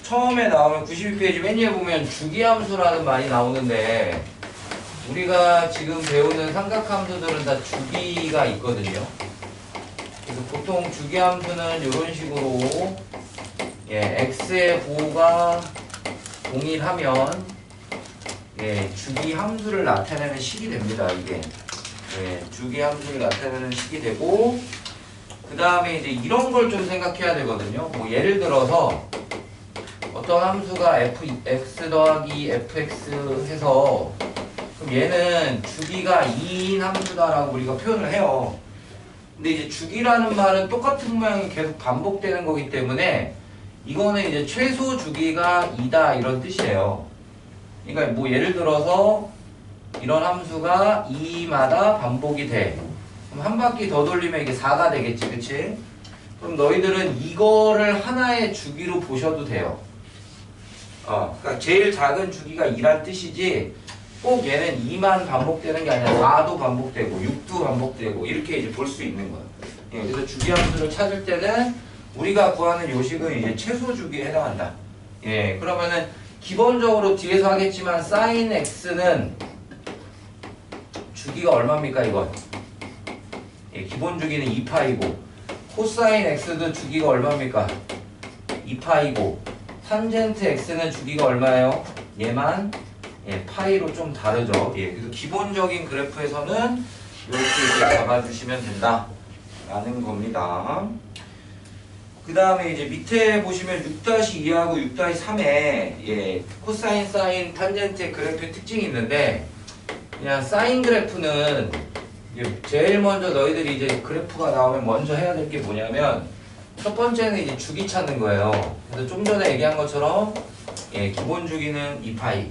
처음에 나오면 92페이지 맨 위에 보면 주기함수라는 말이 나오는데 우리가 지금 배우는 삼각함수들은 다 주기가 있거든요. 그래서 보통 주기함수는 이런 식으로 x의 보호가 동일하면 주기함수를 나타내는 식이 됩니다. 이게 주기함수를 나타내는 식이 되고 그 다음에 이제 이런 걸 좀 생각해야 되거든요. 뭐 예를 들어서 어떤 함수가 fx 더하기 fx 해서 그럼 얘는 주기가 2인 함수다라고 우리가 표현을 해요. 근데 이제 주기라는 말은 똑같은 모양이 계속 반복되는 거기 때문에 이거는 이제 최소 주기가 2다 이런 뜻이에요. 그러니까 뭐 예를 들어서 이런 함수가 2마다 반복이 돼. 그럼 한 바퀴 더 돌리면 이게 4가 되겠지, 그치? 그럼 너희들은 이거를 하나의 주기로 보셔도 돼요. 그러니까 제일 작은 주기가 2란 뜻이지 꼭 얘는 2만 반복되는 게 아니라 4도 반복되고 6도 반복되고 이렇게 이제 볼 수 있는 거예요. 그래서 주기함수를 찾을 때는 우리가 구하는 요식은 이제 최소 주기에 해당한다. 그러면은 기본적으로 뒤에서 하겠지만 sin x는 주기가 얼마입니까 이건? 기본 주기는 2파이고 코사인 x도 주기가 얼마입니까? 2파이고 탄젠트 x는 주기가 얼마예요? 얘만 파이로 좀 다르죠. 그래서 기본적인 그래프에서는 이렇게 잡아주시면 된다 라는 겁니다. 그 다음에 이제 밑에 보시면 6-2하고 6-3에 코사인, 사인, 탄젠트의 그래프의 특징이 있는데 그냥 사인 그래프는 제일 먼저 너희들이 이제 그래프가 나오면 먼저 해야 될 게 뭐냐면 첫 번째는 이제 주기 찾는 거예요. 그래서 좀 전에 얘기한 것처럼 기본 주기는 2파이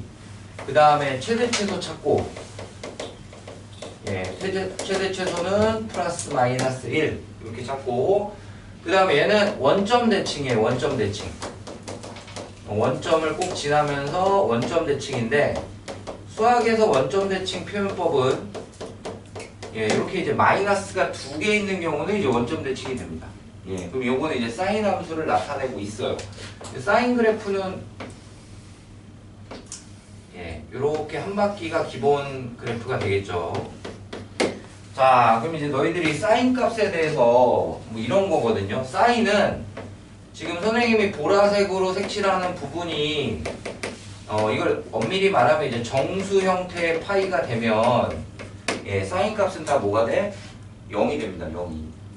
그 다음에 최대 최소 찾고 최대 최소는 플러스 마이너스 1 이렇게 찾고 그 다음에 얘는 원점 대칭이에요. 원점 대칭 원점을 꼭 지나면서 원점 대칭인데 수학에서 원점 대칭 표현법은 이렇게 이제 마이너스가 2개 있는 경우는 이제 원점 대칭이 됩니다. 그럼 요거는 이제 사인 함수를 나타내고 있어요. 사인 그래프는 요렇게 한 바퀴가 기본 그래프가 되겠죠. 자, 그럼 이제 너희들이 사인 값에 대해서 뭐 이런 거거든요. 사인은 지금 선생님이 보라색으로 색칠하는 부분이 이걸 엄밀히 말하면 이제 정수 형태의 파이가 되면 사인 값은 다 뭐가 돼? 0이 됩니다.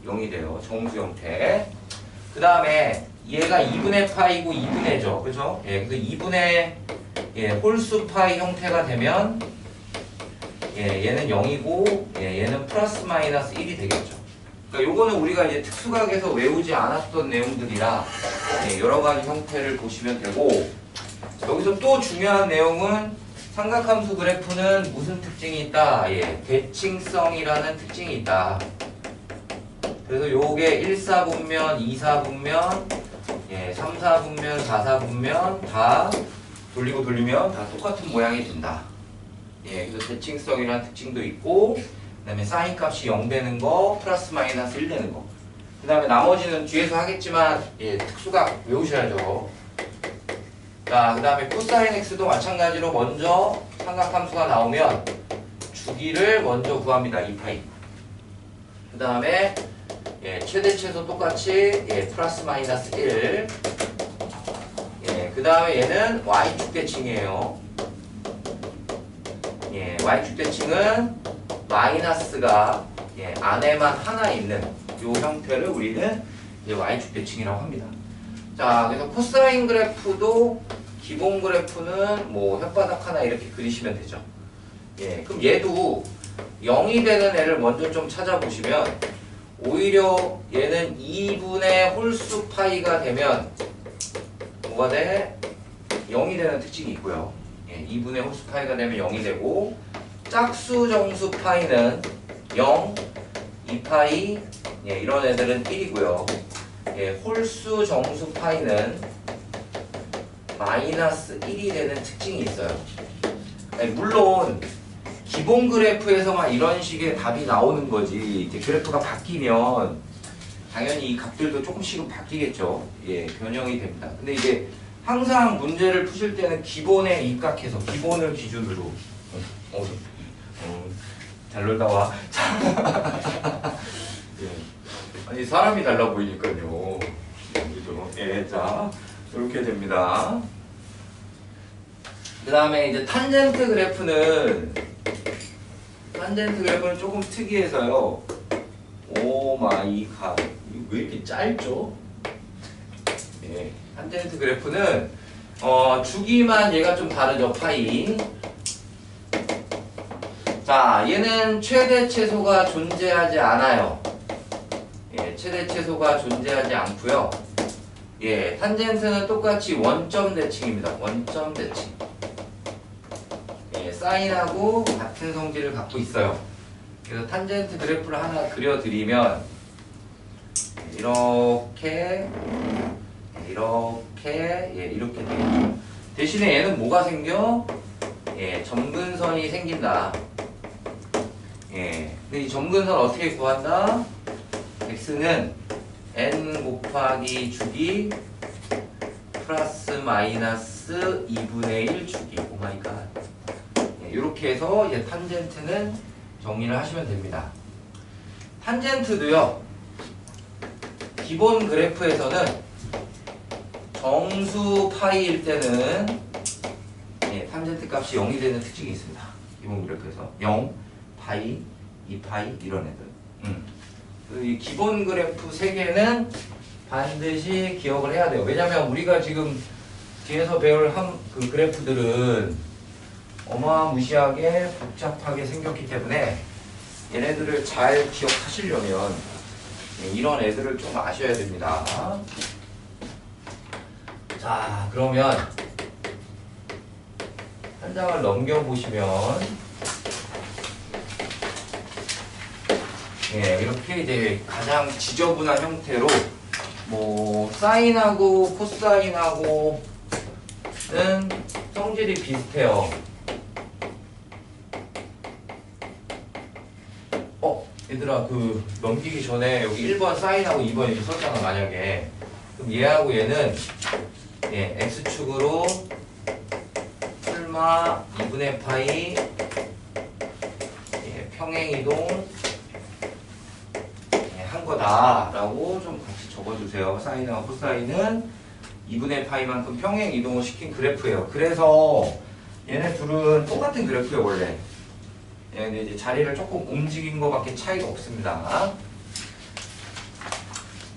0이 돼요. 정수 형태. 그 다음에 얘가 2분의 파이고 2분의죠. 그죠? 그래서 2분의 홀수 파이 형태가 되면 얘는 0이고 얘는 플러스 마이너스 1이 되겠죠. 그러니까 요거는 우리가 이제 특수각에서 외우지 않았던 내용들이라 여러 가지 형태를 보시면 되고 여기서 또 중요한 내용은 삼각함수 그래프는 무슨 특징이 있다? 대칭성이라는 특징이 있다. 그래서 요게 1사분면, 2사분면, 3사분면, 4사분면 다 돌리면 다 똑같은 모양이 된다. 그래서 대칭성이라는 특징도 있고 그 다음에 사인 값이 0 되는 거 플러스 마이너스 1 되는 거 그 다음에 나머지는 뒤에서 하겠지만 특수각 외우셔야죠. 자, 그 다음에 코사인 x도 마찬가지로 먼저 삼각함수가 나오면 주기를 먼저 구합니다. 2파이 그 다음에 최대 최소 똑같이 플러스 마이너스 1 그 다음에 얘는 y축 대칭이에요. y축 대칭은 마이너스가 안에만 하나 있는 요 형태를 우리는 이제 y축 대칭이라고 합니다. 자, 그래서 코사인 그래프도 기본 그래프는 뭐 혓바닥 하나 이렇게 그리시면 되죠. 그럼 얘도 0이 되는 애를 먼저 좀 찾아보시면 오히려 얘는 2분의 홀수 파이가 되면 뭐가 돼? 0이 되는 특징이 있고요. 2분의 홀수 파이가 되면 0이 되고 짝수 정수 파이는 0, 2파이 이런 애들은 1이고요. 홀수 정수 파이는 마이너스 1이 되는 특징이 있어요. 물론 기본 그래프에서만 이런 식의 답이 나오는 거지 이제 그래프가 바뀌면 당연히 이 값들도 조금씩은 바뀌겠죠. 변형이 됩니다. 근데 이제 항상 문제를 푸실 때는 기본에 입각해서 기본을 기준으로 잘 놀다 와. 예. 아니 사람이 달라 보이니까요. 그죠? 예, 자 이렇게 됩니다. 그 다음에 이제 탄젠트 그래프는 조금 특이해서요. 오 마이 갓. 왜 이렇게 짧죠? 예, 탄젠트 그래프는 주기만 얘가 좀 다르죠. 파이. 자, 얘는 최대 최소가 존재하지 않아요. 예, 최대 최소가 존재하지 않고요. 예, 탄젠트는 똑같이 원점 대칭입니다. 원점 대칭. 예, 사인하고 같은 성질을 갖고 있어요. 그래서 탄젠트 그래프를 하나 그려드리면 이렇게 이렇게 되겠죠. 대신에 얘는 뭐가 생겨? 예, 점근선이 생긴다. 예, 근데 이 점근선 어떻게 구한다? x는 n 곱하기 주기 플러스 마이너스 2분의 1 주기. 오마이갓. 예, 이렇게 해서 이제 탄젠트는 정리를 하시면 됩니다. 탄젠트도요, 기본 그래프에서는 정수 파이일 때는 예, 탄젠트 값이 0이 되는 특징이 있습니다. 기본 그래프에서 0, 파이, 2파이 이런 애들. 이 기본 그래프 3개는 반드시 기억을 해야 돼요. 왜냐면 우리가 지금 뒤에서 배울 그 그래프들은 어마무시하게 복잡하게 생겼기 때문에 얘네들을 잘 기억하시려면 이런 애들을 좀 아셔야 됩니다. 자, 그러면 한 장을 넘겨보시면 예, 이렇게 이제 가장 지저분한 형태로 뭐 사인하고 코사인하고는 성질이 비슷해요. 얘들아, 그 넘기기 전에 여기 1번 사인하고 2번 이렇게 썼잖아. 만약에 그럼 얘하고 얘는 예, x축으로 설마 2분의 파이 예, 평행이동 예, 한 거다라고 좀 같이 적어주세요. 사인하고 코사인은 2분의 파이만큼 평행이동을 시킨 그래프예요. 그래서 얘네 둘은 똑같은 그래프예요 원래. 예, 근데 이제 자리를 조금 움직인 것밖에 차이가 없습니다.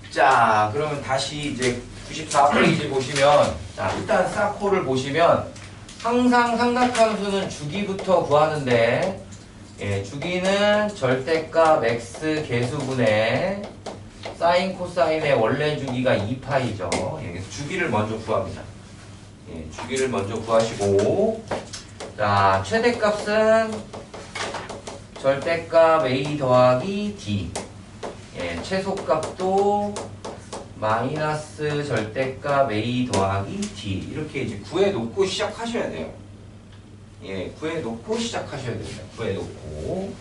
자, 그러면 다시 이제 94페이지 보시면, 자, 일단 사코를 보시면 항상 삼각함수는 주기부터 구하는데, 예, 주기는 절대값 x 개수분의 사인 코사인의 원래 주기가 2파이죠. 예, 그래서 주기를 먼저 구합니다. 예, 주기를 먼저 구하시고, 자, 최대값은 절대값 a 더하기 d. 예, 최소값도 마이너스 절대값 a 더하기 d. 이렇게 이제 구해놓고 시작하셔야 돼요. 예, 구해놓고 시작하셔야 됩니다. 구해놓고.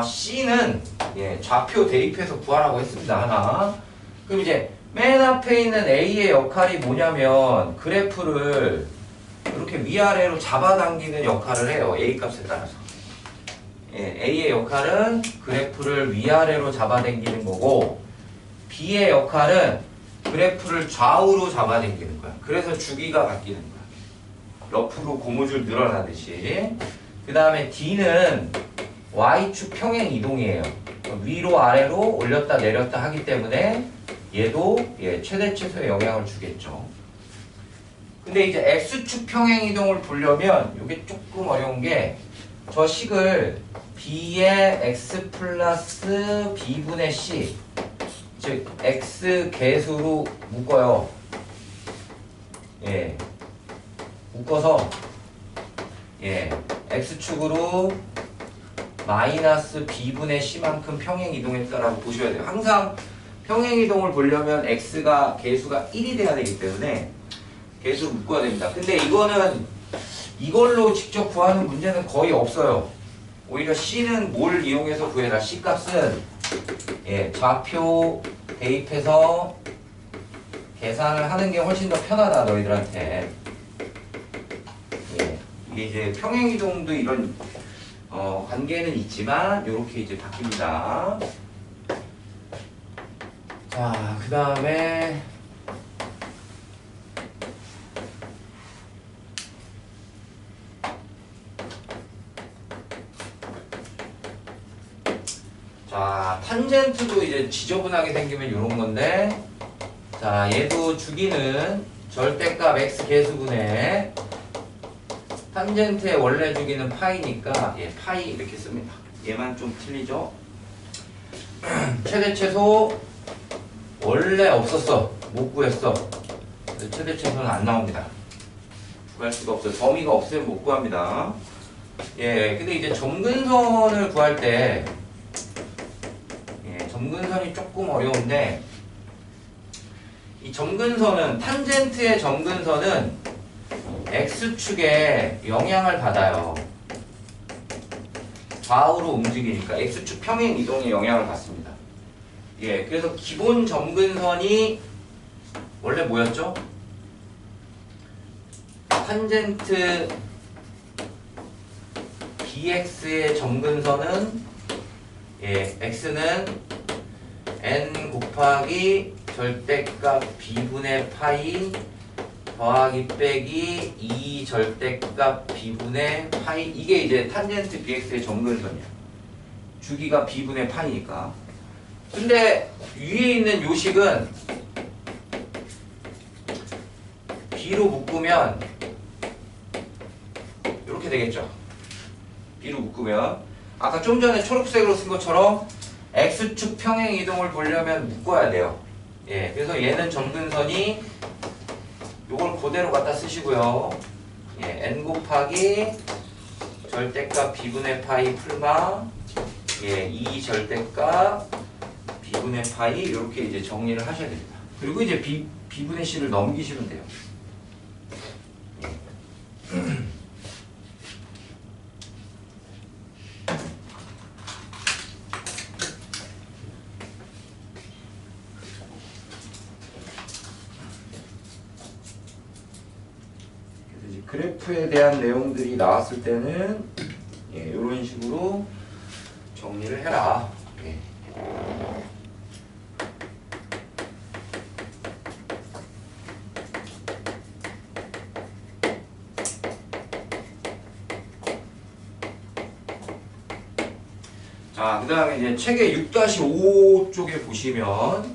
C는 예, 좌표 대입해서 구하라고 했습니다. 하나. 그럼 이제 맨 앞에 있는 A의 역할이 뭐냐면 그래프를 이렇게 위아래로 잡아당기는 역할을 해요. A 값에 따라서. 예, A의 역할은 그래프를 위아래로 잡아당기는 거고 B의 역할은 그래프를 좌우로 잡아당기는 거야. 그래서 주기가 바뀌는 거야. 옆으로 고무줄 늘어나듯이. 그 다음에 D는 Y축 평행 이동이에요. 위로 아래로 올렸다 내렸다 하기 때문에 얘도 예, 최대 최소의 영향을 주겠죠. 근데 이제 X축 평행 이동을 보려면 이게 조금 어려운 게 저 식을 B의 X 플러스 B분의 C 즉 X 개수로 묶어요. 예, 묶어서 예, X축으로 마이너스 B분의 C만큼 평행 이동했다라고 보셔야 돼요. 항상 평행 이동을 보려면 X가 개수가 1이 돼야 되기 때문에 개수를 묶어야 됩니다. 근데 이거는 이걸로 직접 구하는 문제는 거의 없어요. 오히려 C는 뭘 이용해서 구해라. C 값은 예, 좌표 대입해서 계산을 하는 게 훨씬 더 편하다, 너희들한테. 예. 이게 이제 평행이동도 이런 관계는 있지만 요렇게 이제 바뀝니다. 자, 그 다음에 자, 탄젠트도 이제 지저분하게 생기면 이런 건데, 자, 얘도 주기는 절대값 x 계수분의 탄젠트의 원래 주기는 파이니까 예, 파이 이렇게 씁니다. 얘만 좀 틀리죠? 최대 최소 원래 없었어. 못 구했어. 그래서 최대 최소는 안 나옵니다. 구할 수가 없어요. 범위가 없으면 못 구합니다. 예, 근데 이제 점근선을 구할 때 점근선이 조금 어려운데, 이 점근선은 탄젠트의 점근선은 x축에 영향을 받아요. 좌우로 움직이니까 x축 평행 이동에 영향을 받습니다. 예, 그래서 기본 점근선이 원래 뭐였죠? 탄젠트 bx의 점근선은 예, x는 n 곱하기 절대값 b분의 파이 더하기 빼기 2 절대값 b분의 파이, 이게 이제 탄젠트 bx의 점근선이야. 주기가 b분의 파이니까. 근데 위에 있는 요식은 b로 묶으면 이렇게 되겠죠. b로 묶으면 아까 좀 전에 초록색으로 쓴 것처럼 x축 평행 이동을 보려면 묶어야 돼요. 예, 그래서 얘는 점근선이 요걸 그대로 갖다 쓰시고요. 예, n 곱하기 절대값 b분의 파이 풀마 예, 2 절대값 b분의 파이 이렇게 이제 정리를 하셔야 됩니다. 그리고 이제 b분의 c를 넘기시면 돼요. 그래프에 대한 내용들이 나왔을 때는 예, 이런 식으로 정리를 해라. 예. 자, 그 다음에 이제 책의 6-5 쪽에 보시면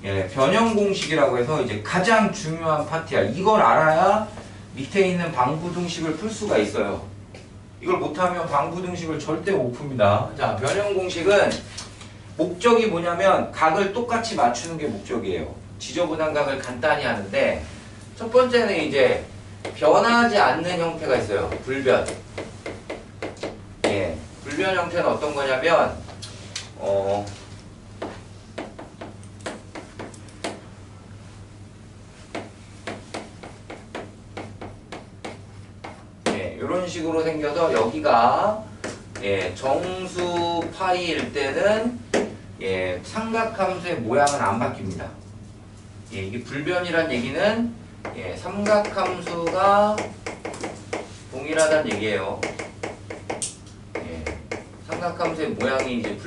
예, 변형 공식이라고 해서 이제 가장 중요한 파트야. 이걸 알아야 밑에 있는 방부등식을 풀 수가 있어요. 이걸 못하면 방부등식을 절대 못 풉니다. 자, 변형 공식은 목적이 뭐냐면 각을 똑같이 맞추는 게 목적이에요. 지저분한 각을 간단히 하는데, 첫 번째는 이제 변하지 않는 형태가 있어요. 불변. 예, 불변 형태는 어떤 거냐면 이런 식으로 생겨서 여기가 예, 정수 파이일 때는 예, 삼각함수의 모양은 안 바뀝니다. 예, 이게 불변이란 얘기는 예, 삼각함수가 동일하다는 얘기예요. 예, 삼각함수의 모양이 이제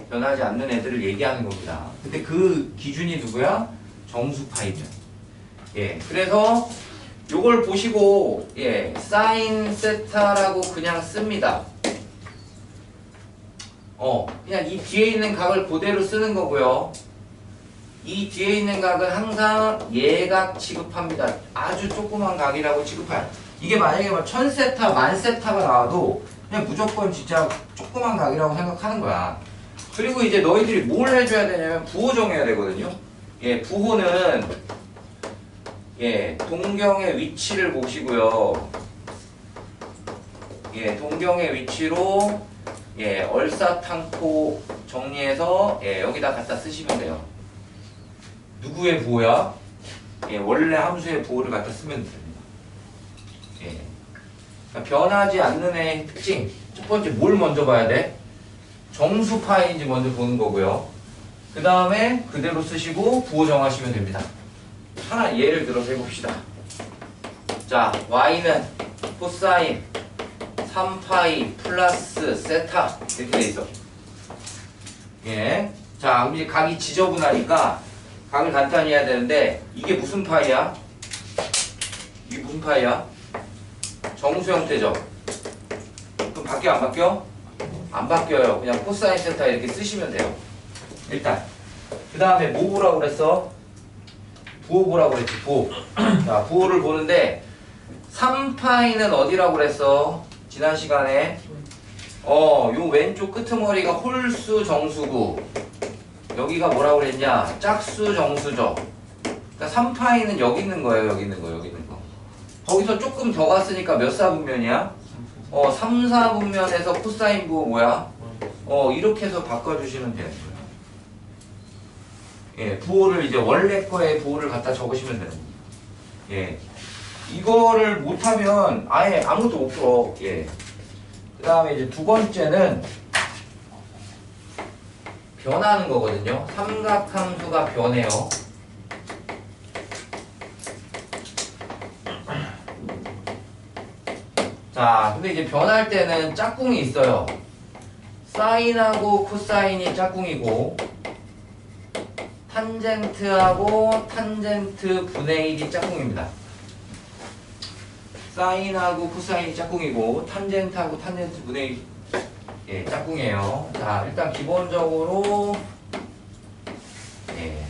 변하지 않는 애들을 얘기하는 겁니다. 근데 그 기준이 누구야? 정수 파이죠. 예, 그래서 요걸 보시고 예, 사인 세타라고 그냥 씁니다. 그냥 이 뒤에 있는 각을 그대로 쓰는 거고요. 이 뒤에 있는 각은 항상 예각 취급합니다. 아주 조그만 각이라고 취급해요. 이게 만약에 뭐 1000세타, 10,000세타가 나와도 그냥 무조건 진짜 조그만 각이라고 생각하는 거야. 그리고 이제 너희들이 뭘 해줘야 되냐면 부호 정해야 되거든요. 예, 부호는 예, 동경의 위치를 보시고요. 예, 동경의 위치로 예, 얼사탕포 정리해서 예, 여기다 갖다 쓰시면 돼요. 누구의 부호야? 예, 원래 함수의 부호를 갖다 쓰면 됩니다. 예. 그러니까 변하지 않는 애의 특징. 첫 번째 뭘 먼저 봐야 돼? 정수 파이인지 먼저 보는 거고요. 그 다음에 그대로 쓰시고 부호 정하시면 됩니다. 하나 예를 들어서 해봅시다. 자, y는 코사인 3파이 플러스 세타 이렇게 돼 있어. 예. 자, 그럼 이제 각이 지저분하니까 각을 간단히 해야 되는데 이게 무슨 파이야? 이게 무슨 파이야? 정수 형태죠. 그럼 바뀌어 안 바뀌어? 안 바뀌어요. 그냥 코사인 세타 이렇게 쓰시면 돼요. 일단 그 다음에 뭐 보라고 그랬어? 부호 보라고 그랬지. 부호. 자, 부호를 보는데 3파이는 어디라고 그랬어? 지난 시간에 요 왼쪽 끄트머리가 홀수 정수구, 여기가 뭐라고 그랬냐? 짝수 정수죠. 그러니까 3파이는 여기 있는 거예요. 여기 있는 거, 여기 있는 거. 거기서 조금 더 갔으니까 몇 사분면이야? 3, 4분면에서 코사인 부호 뭐야? 이렇게 해서 바꿔주시면 되는 거예요. 예, 부호를 이제 원래 거에 부호를 갖다 적으시면 되는 거예요. 예. 이거를 못하면 아예 아무것도 못 풀어. 예. 그 다음에 이제 두 번째는 변하는 거거든요. 삼각함수가 변해요. 자, 근데 이제 변할 때는 짝꿍이 있어요. 사인하고 코사인이 짝꿍이고, 탄젠트하고 탄젠트 분의 1이 짝꿍입니다. 사인하고 코사인이 짝꿍이고 탄젠트하고 탄젠트 분의 1, 예, 짝꿍이에요. 자, 일단 기본적으로 예.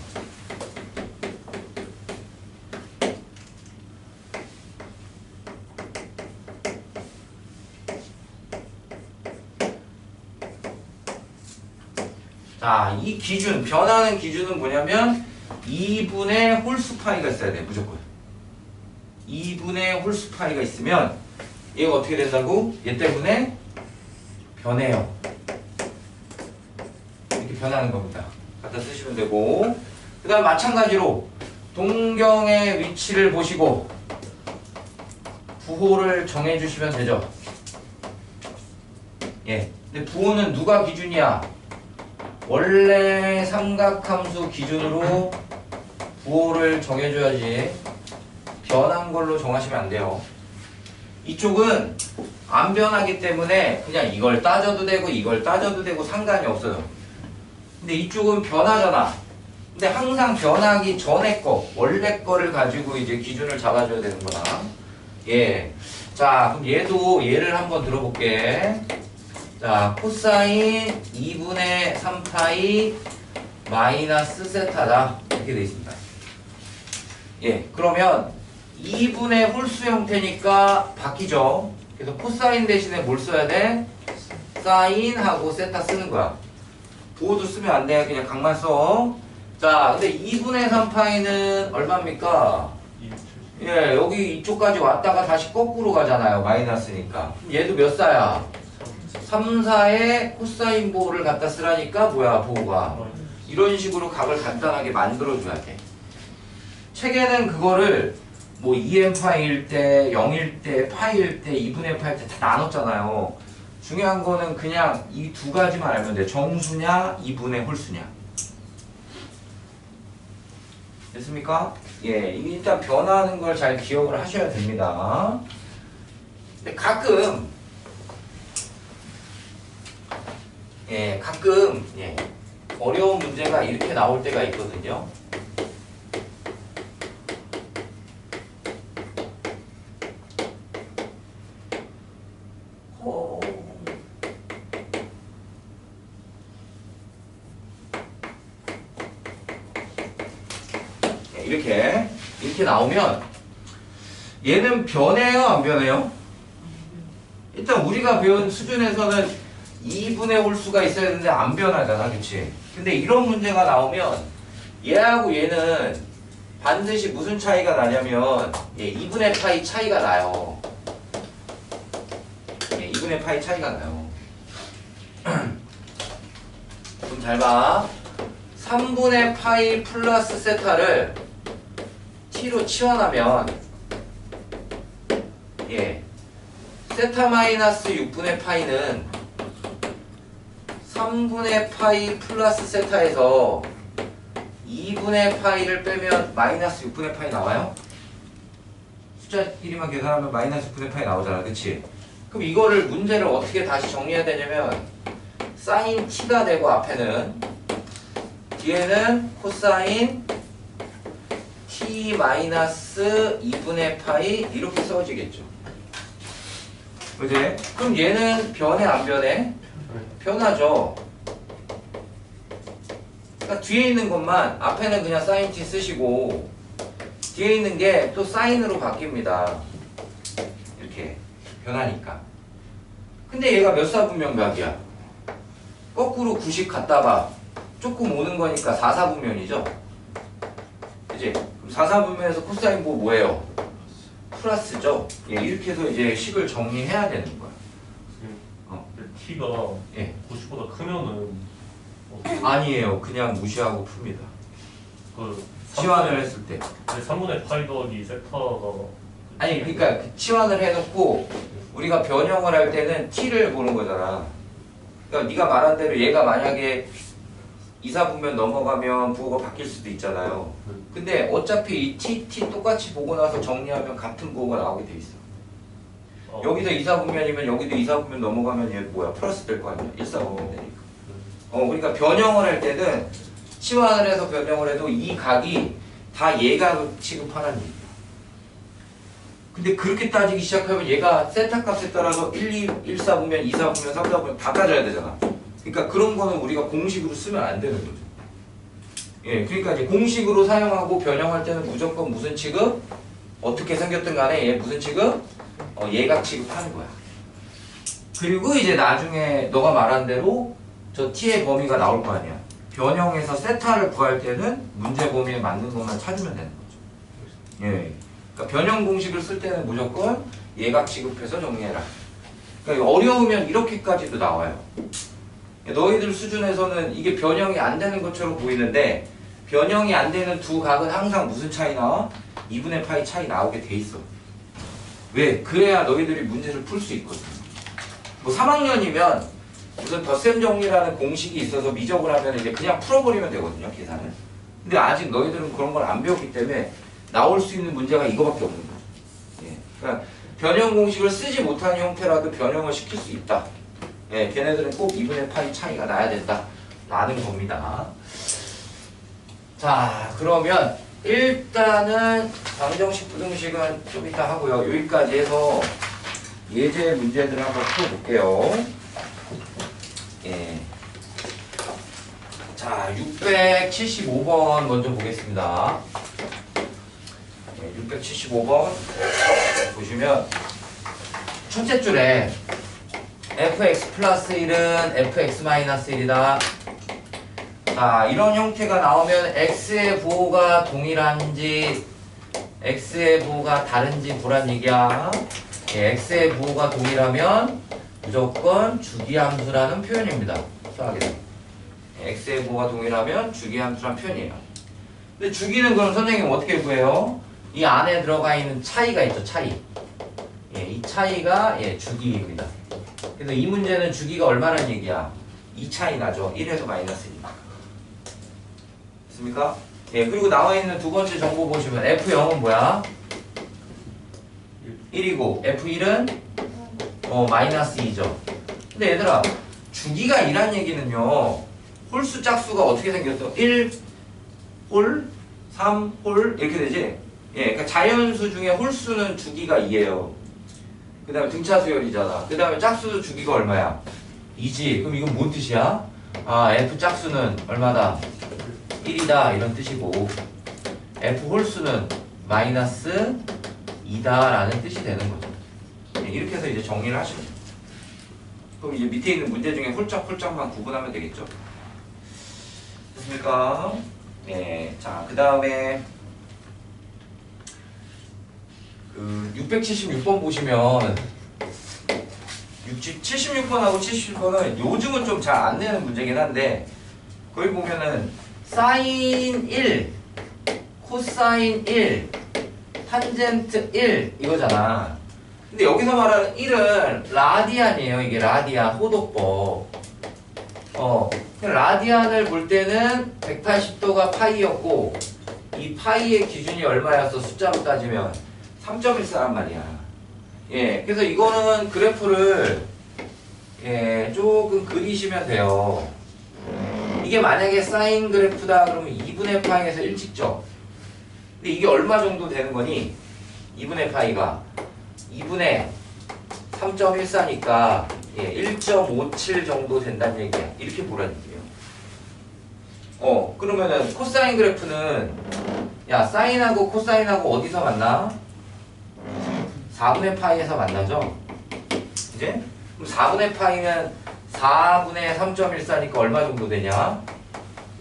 자, 이 기준, 변하는 기준은 뭐냐면 2분의 홀수 파이가 있어야 돼, 무조건. 2분의 홀수 파이가 있으면 얘가 어떻게 된다고? 얘 때문에 변해요. 이렇게 변하는 겁니다. 갖다 쓰시면 되고, 그 다음 마찬가지로 동경의 위치를 보시고 부호를 정해주시면 되죠. 예. 근데 부호는 누가 기준이야? 원래 삼각함수 기준으로 부호를 정해줘야지 변한 걸로 정하시면 안 돼요. 이쪽은 안 변하기 때문에 그냥 이걸 따져도 되고 이걸 따져도 되고 상관이 없어요. 근데 이쪽은 변하잖아. 근데 항상 변하기 전에 거, 원래 거를 가지고 이제 기준을 잡아줘야 되는 거다. 예. 자, 그럼 얘도 예를 한번 들어볼게. 자, 코사인 2분의 3파이 마이너스 세타다. 이렇게 되어 있습니다. 예, 그러면 2분의 홀수 형태니까 바뀌죠. 그래서 코사인 대신에 뭘 써야 돼? 사인하고 세타 쓰는 거야. 부호도 쓰면 안 돼. 그냥 각만 써. 자, 근데 2분의 3파이는 얼마입니까? 예, 여기 이쪽까지 왔다가 다시 거꾸로 가잖아요. 마이너스니까. 얘도 몇 사야? 3, 4의 코사인 부호를 갖다 쓰라니까 뭐야, 부호가. 이런 식으로 각을 간단하게 만들어줘야 돼. 책에는 그거를 뭐 2n파일 때, 0일 때, 파일 때, 2분의 파일 때 다 나눴잖아요. 중요한 거는 그냥 이 두 가지만 알면 돼. 정수냐, 2분의 홀수냐. 됐습니까? 예, 이게 일단 변하는 걸 잘 기억을 하셔야 됩니다. 근데 가끔 어려운 문제가 이렇게 나올 때가 있거든요. 이렇게 나오면 얘는 변해요, 안 변해요? 일단 우리가 배운 수준에서는 2분의 홀수가 있어야 되는데 안 변하잖아, 그치? 근데 이런 문제가 나오면 얘하고 얘는 반드시 무슨 차이가 나냐면 2분의 파이 차이가 나요. 2분의 파이 차이가 나요. 좀 잘 봐. 3분의 파이 플러스 세타를 t로 치환하면 세타 마이너스 6분의 파이는 3분의 파이 플러스 세타에서 2분의 파이를 빼면 마이너스 6분의 파이 나와요? 숫자끼리만 계산하면 마이너스 6분의 파이 나오잖아, 그치? 그럼 이거를 문제를 어떻게 다시 정리해야 되냐면 사인 t가 되고 앞에는 뒤에는 코사인 t 마이너스 2분의 파이 이렇게 써지겠죠. 그지? 그럼 얘는 변해 안 변해? 변하죠. 그러니까 뒤에 있는 것만 앞에는 그냥 사인 t 쓰시고 뒤에 있는 게 또 사인으로 바뀝니다. 이렇게 변하니까. 근데 얘가 몇 사분면각이야? 거꾸로 90 갖다 봐. 조금 오는 거니까 4사분면이죠. 그치? 그럼 4사분면에서 코사인 뭐예요? 플러스죠. 예, 이렇게 해서 이제 식을 정리해야 되는 거야. t가 예. 90보다 크면은 아니에요. 그냥 무시하고 풉니다. 그 치환을 했을 때. 3분의 파이 더하기 세타가 아니 그러니까 치환을 해놓고 우리가 변형을 할 때는 t를 보는 거잖아. 그러니까 네가 말한 대로 얘가 만약에 2사분면 넘어가면 부호가 바뀔 수도 있잖아요. 근데 어차피 이 t 똑같이 보고 나서 정리하면 같은 부호가 나오게 돼 있어. 여기서 2사분면이면 여기도 2사분면 넘어가면 얘 뭐야? 플러스 될 거 아니야? 1사분면 되니까. 그러니까 변형을 할 때는 치환을 해서 변형을 해도 이 각이 다 얘가 취급하라는 얘기야. 근데 그렇게 따지기 시작하면 얘가 세타 값에 따라서 1, 2, 1사분면, 2사분면, 3사분면 다 따져야 되잖아. 그러니까 그런 거는 우리가 공식으로 쓰면 안 되는 거죠. 예, 그러니까 이제 공식으로 사용하고 변형할 때는 무조건 무슨 취급? 어떻게 생겼든 간에 얘 무슨 취급? 얘가 취급하는 거야. 그리고 이제 나중에 너가 말한 대로 저 t의 범위가 나올 거 아니야. 변형해서 세타를 구할 때는 문제 범위에 맞는 것만 찾으면 되는 거죠. 예. 그러니까 변형 공식을 쓸 때는 무조건 얘가 취급해서 정리해라. 그러니까 어려우면 이렇게까지도 나와요. 너희들 수준에서는 이게 변형이 안 되는 것처럼 보이는데 변형이 안 되는 두 각은 항상 무슨 차이 나와? 2분의 파이 차이 나오게 돼 있어. 왜? 그래야 너희들이 문제를 풀 수 있거든. 뭐 3학년이면 무슨 덧셈 정리라는 공식이 있어서 미적을 하면 이제 그냥 풀어버리면 되거든요, 계산을. 근데 아직 너희들은 그런 걸 안 배웠기 때문에 나올 수 있는 문제가 이거밖에 없는 거죠. 예. 그러니까 변형 공식을 쓰지 못한 형태라도 변형을 시킬 수 있다. 예, 걔네들은 꼭 2분의 파이 차이가 나야 된다. 라는 겁니다. 자, 그러면 일단은 방정식, 부등식은 좀 이따 하고요. 여기까지 해서 예제 문제들을 한번 풀어볼게요. 예. 자, 675번 먼저 보겠습니다. 675번 보시면 첫째 줄에 fx 플러스 1은 fx 마이너스 1이다. 자, 이런 형태가 나오면 x의 부호가 동일한지 x의 부호가 다른지 보란 얘기야. 예, x의 부호가 동일하면 무조건 주기함수라는 표현입니다. 수학에서. x의 부호가 동일하면 주기함수라는 표현이에요. 근데 주기는 그럼 선생님 어떻게 구해요? 이 안에 들어가 있는 차이가 있죠, 차이. 예, 이 차이가 주기입니다. 그래서 이 문제는 주기가 얼마라는 얘기야? 2 차이 나죠. 1에서 마이너스 1이니까. 됐습니까? 예, 그리고 나와 있는 두 번째 정보 보시면 F0은 뭐야? 1이고 F1은 마이너스 2죠. 근데 얘들아, 주기가 2란 얘기는요, 홀수 짝수가 어떻게 생겼어? 1, 홀, 3, 홀 이렇게 되지? 예, 그러니까 자연수 중에 홀수는 주기가 2예요. 그 다음에 등차수열이잖아. 그 다음에 짝수 주기가 얼마야? 2지. 그럼 이건 뭔 뜻이야? 아, F 짝수는 얼마다? 1이다 이런 뜻이고 F 홀수는 마이너스 2다 라는 뜻이 되는 거죠. 예, 이렇게 해서 이제 정리를 하시면 돼요. 그럼 이제 밑에 있는 문제 중에 홀짝홀짝만 구분하면 되겠죠. 됐습니까? 네, 자, 그 다음에 676번 보시면 76번하고 77번은 요즘은 좀 잘 안 내는 문제긴 한데 거기 보면은 사인 1, 코사인 1, 탄젠트 1 이거잖아. 근데 여기서 말하는 1은 라디안이에요. 이게 라디안 호도법. 라디안을 볼 때는 180도가 파이였고 이 파이의 기준이 얼마였어? 숫자로 따지면 3.14란 말이야. 예, 그래서 이거는 그래프를 조금 그리시면 돼요. 이게 만약에 사인 그래프다 그러면 2분의 파이에서 1 찍죠. 근데 이게 얼마 정도 되는 거니? 2분의 파이가 2분의 3.14니까 1.57 정도 된다는 얘기야. 이렇게 보라는 얘기예요. 그러면은 코사인 그래프는 야 사인하고 코사인하고 어디서 만나? 4분의 파이에서 만나죠? 이제? 그럼 4분의 파이면 4분의 3.14니까 얼마 정도 되냐?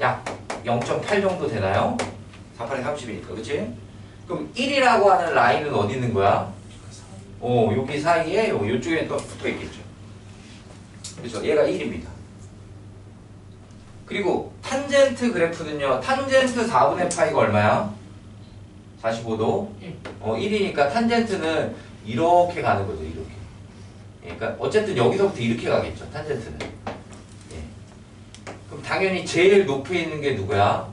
약 0.8 정도 되나요? 4, 8에 30이니까 그치? 그럼 1이라고 하는 라인은 어디 있는 거야? 여기 사이에 요쪽에 또 붙어 있겠죠. 그렇죠? 얘가 1입니다. 그리고 탄젠트 그래프는요. 탄젠트 4분의 파이가 얼마야? 45도? 1이니까 탄젠트는 이렇게 가는 거죠. 이렇게. 그러니까 어쨌든 여기서부터 이렇게 가겠죠. 탄젠트는. 그럼 당연히 제일 높이 있는 게 누구야?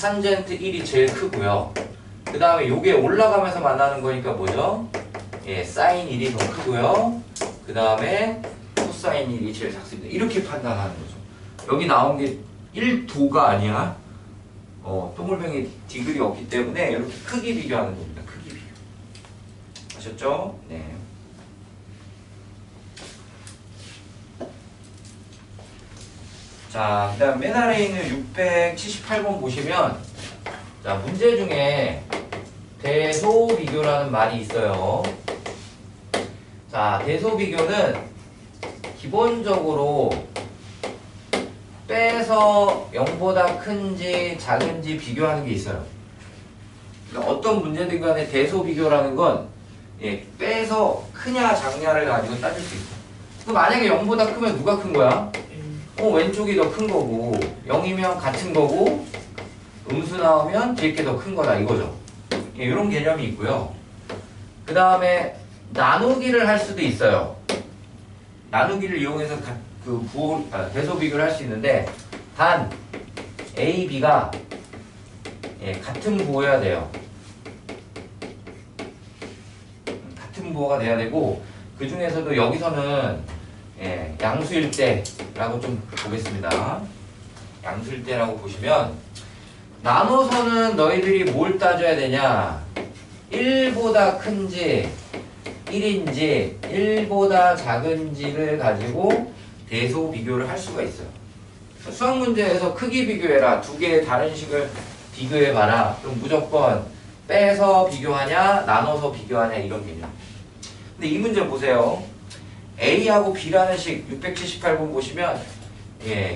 탄젠트 1이 제일 크고요. 그 다음에 요게 올라가면서 만나는 거니까 뭐죠? 사인 1이 더 크고요. 그 다음에 코사인 1이 제일 작습니다. 이렇게 판단하는 거죠. 여기 나온 게 1도가 아니야. 동글뱅이 디글이 없기 때문에 이렇게 크기 비교하는 겁니다. 크기 비교. 아셨죠? 네. 자, 그 다음 맨 아래에 있는 678번 보시면 자, 문제 중에 대소비교라는 말이 있어요. 자, 대소비교는 기본적으로 빼서 0보다 큰지 작은지 비교하는 게 있어요. 그러니까 어떤 문제든 간에 대소비교라는 건 빼서 크냐 작냐를 가지고 따질 수 있어요. 그럼 만약에 0보다 크면 누가 큰 거야? 왼쪽이 더 큰 거고 0이면 같은 거고 음수 나오면 뒤에 게 더 큰 거다 이거죠. 이런 개념이 있고요. 그 다음에 나누기를 할 수도 있어요. 나누기를 이용해서 대소비교를 할 수 있는데 단 A, B가 같은 부호여야 돼요. 같은 부호가 돼야 되고 그 중에서도 여기서는 양수일 때라고 좀 보겠습니다. 양수일 때라고 보시면 나눠서는 너희들이 뭘 따져야 되냐? 1보다 큰지 1인지 1보다 작은지를 가지고 대소 비교를 할 수가 있어요. 수학 문제에서 크기 비교해라. 두 개의 다른 식을 비교해봐라. 그럼 무조건 빼서 비교하냐 나눠서 비교하냐 이런 개념. 근데 이 문제 보세요. A하고 B라는 식 678번 보시면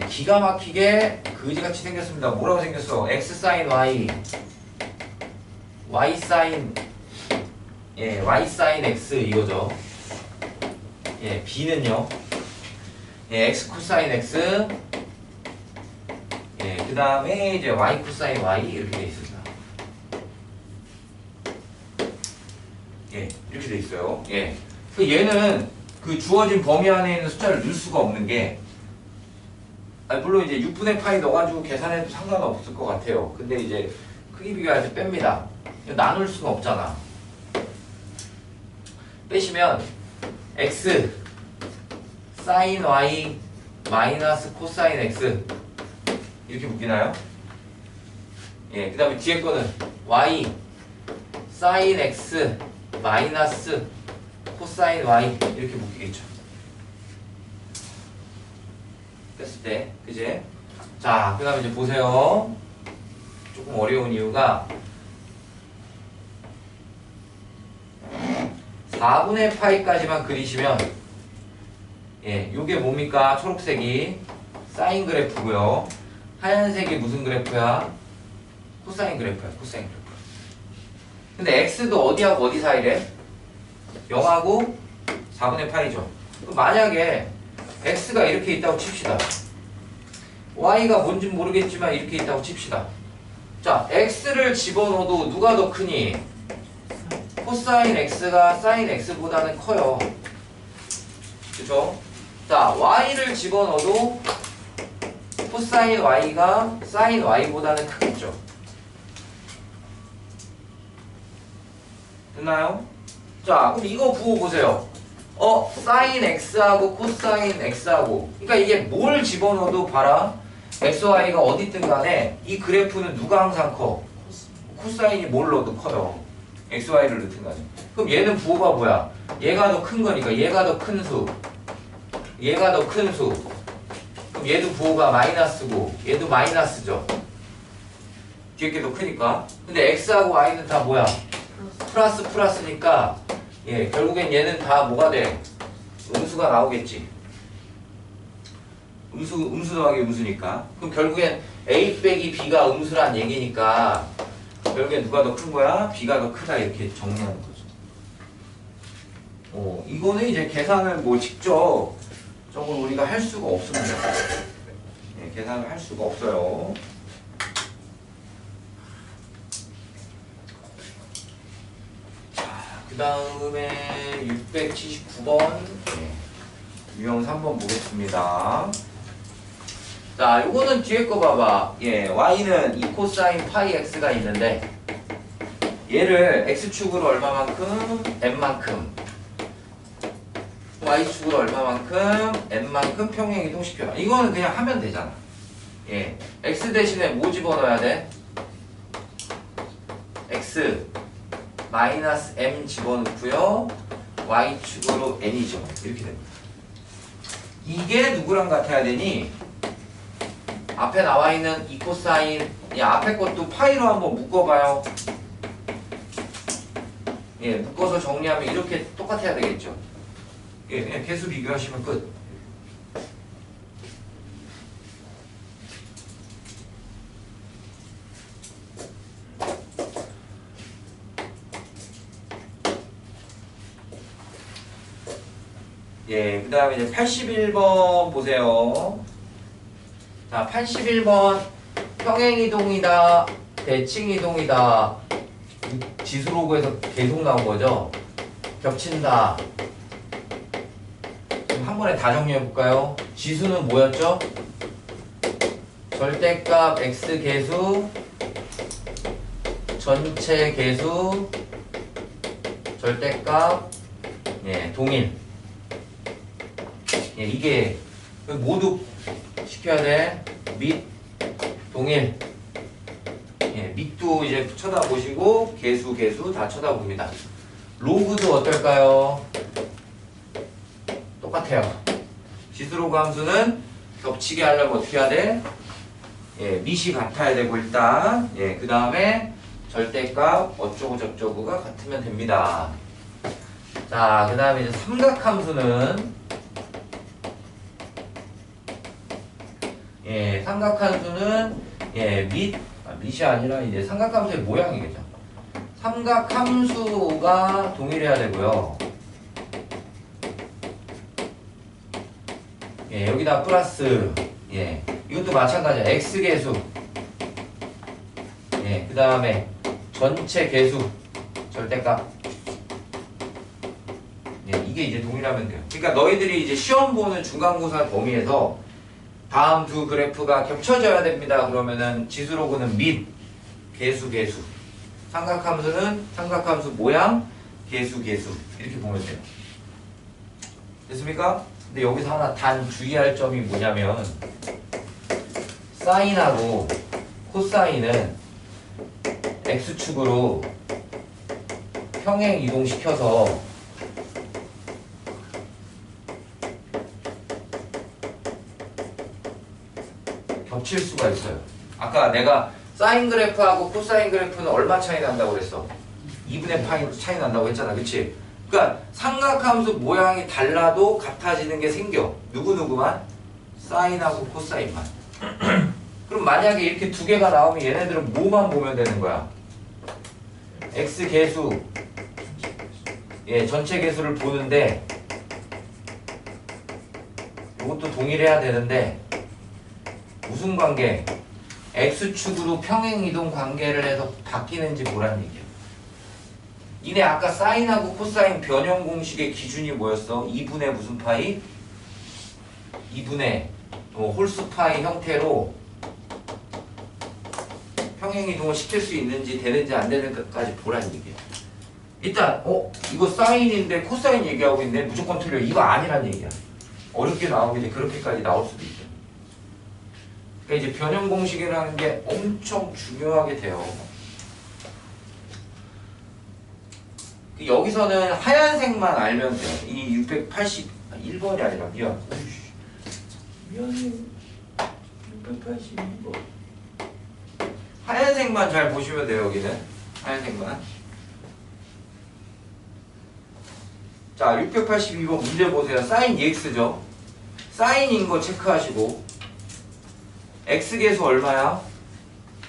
기가 막히게 그지같이 생겼습니다. 뭐라고 생겼어? X 사인 Y Y 사인 Y 사인 X 이거죠. B는요. X 코사인 X 그 다음에 이제 Y 코사인 Y 이렇게 돼 있습니다. 이렇게 돼 있어요. 그 얘는 그 주어진 범위 안에 있는 숫자를 넣을 수가 없는 게 물론 이제 6분의 파이 넣어가지고 계산해도 상관없을 것 같아요. 근데 이제 크기 비교할 때 뺍니다. 나눌 수가 없잖아. 빼시면 X 사인 Y 마이너스 코사인 X 이렇게 묶이나요? 그 다음에 뒤에 거는 Y 사인 X 마이너스 코사인 Y 이렇게 묶이겠죠. 됐을 때, 그제? 자, 그 다음에 이제 보세요. 조금 어려운 이유가 4분의 파이까지만 그리시면 요게 뭡니까? 초록색이 사인 그래프고요. 하얀색이 무슨 그래프야? 코사인 그래프야. 코사인 그래프. 근데 x도 어디하고 어디 사이래? 0하고 4분의 파이죠. 만약에 x가 이렇게 있다고 칩시다. y가 뭔지 모르겠지만 이렇게 있다고 칩시다. 자, x를 집어넣어도 누가 더 크니? 코사인 x가 사인 x보다는 커요. 그쵸? 자, y를 집어넣어도 코사인 y가 사인 y보다는 크겠죠. 됐나요? 자, 그럼 이거 부호 보세요. 사인 x하고 코사인 x하고, 그러니까 이게 뭘 집어넣어도 봐라. x, y가 어디든 간에 이 그래프는 누가 항상 커? 코사인이 뭘 넣어도 커요. x, y를 넣든 간에. 그럼 얘는 부호가 뭐야? 얘가 더 큰 거니까 얘가 더 큰 수, 얘가 더 큰 수. 그럼 얘도 부호가 마이너스고 얘도 마이너스죠. 뒤에 게 더 크니까. 근데 x하고 y는 다 뭐야? 플러스 플러스니까 예, 결국엔 얘는 다 뭐가 돼? 음수가 나오겠지. 음수 더하기 음수니까. 그럼 결국엔 a 빼기 b가 음수란 얘기니까 결국엔 누가 더 큰 거야? b가 더 크다 이렇게 정리하는 거죠. 이거는 이제 계산을 뭐 직접 저걸 우리가 할 수가 없습니다. 예, 계산을 할 수가 없어요. 그 다음에 679번 유형 3번 보겠습니다. 자, 요거는 뒤에 거 봐봐. 예, y는 2 코사인 파이 x가 있는데 얘를 x축으로 얼마만큼? n만큼, y축으로 얼마만큼? n만큼 평행 이동시켜. 이거는 그냥 하면 되잖아. 예, x 대신에 뭐 집어넣어야 돼? x 마이너스 m 집어넣고요. y축으로 n이죠. 이렇게 됩니다. 이게 누구랑 같아야 되니? 앞에 나와 있는 이 코사인, 앞에 것도 파이로 한번 묶어봐요. 예, 묶어서 정리하면 이렇게 똑같아야 되겠죠. 예, 그냥 개수 비교하시면 끝. 예, 그 다음에 이제 81번 보세요. 자, 81번 평행이동이다, 대칭이동이다. 지수로그에서 계속 나온 거죠. 겹친다. 그럼 한 번에 다 정리해 볼까요? 지수는 뭐였죠? 절대값 x 계수, 전체 계수, 절대값, 예, 동일. 예, 이게 모두 시켜야 돼. 및 동일. 예, 밑도 이제 쳐다보시고 계수 다 쳐다봅니다. 로그도 어떨까요? 똑같아요. 지수로그 함수는 겹치게 하려면 어떻게 해야 돼? 예, 밑이 같아야 되고 일단 예, 그 다음에 절대값 어쩌고 저쩌고가 같으면 됩니다. 자, 그 다음에 이제 삼각함수는 예, 삼각함수는 예, 밑이 아니라 이제 삼각함수의 모양이겠죠. 삼각함수가 동일해야 되고요. 예, 여기다 플러스 예, 이것도 마찬가지야. x계수 예, 그 다음에 전체 계수 절대값 예, 이게 이제 동일하면 돼요. 그러니까 너희들이 이제 시험 보는 중간고사 범위에서 다음 두 그래프가 겹쳐져야 됩니다. 그러면은 지수로그는 밑, 계수 삼각함수는 삼각함수 모양, 계수 이렇게 보면 돼요. 됐습니까? 근데 여기서 하나 단 주의할 점이 뭐냐면 사인하고 코사인은 x축으로 평행 이동시켜서 겹칠 수가 있어요. 아까 내가 사인 그래프하고 코사인 그래프는 얼마 차이 난다고 그랬어? 2분의 파이 차이 난다고 했잖아. 그치? 그러니까 삼각함수 모양이 달라도 같아지는 게 생겨. 누구만? 사인하고 코사인만. 그럼 만약에 이렇게 두 개가 나오면 얘네들은 뭐만 보면 되는 거야? x 계수 예, 전체 계수를 보는데 이것도 동일해야 되는데 무슨 관계? x축으로 평행이동 관계를 해서 바뀌는지 보라는 얘기야. 니네 아까 사인하고 코사인 변형 공식의 기준이 뭐였어? 2분의 무슨 파이? 2분의 홀수파이 형태로 평행이동을 시킬 수 있는지 되는지 안 되는지까지 보라는 얘기예요. 일단 이거 사인인데 코사인 얘기하고 있네. 무조건 틀려. 이거 아니란 얘기야. 어렵게 나오면 이제 그렇게까지 나올 수도 있죠. 그러니까 이제 변형 공식이라는 게 엄청 중요하게 돼요. 여기서는 하얀색만 알면 돼. 이 681번이 아니라 미안해. 682번. 하얀색만 잘 보시면 돼요. 여기는 하얀색만. 자, 682번 문제 보세요. 사인 EX죠. 사인인 거 체크하시고 X계수 얼마야?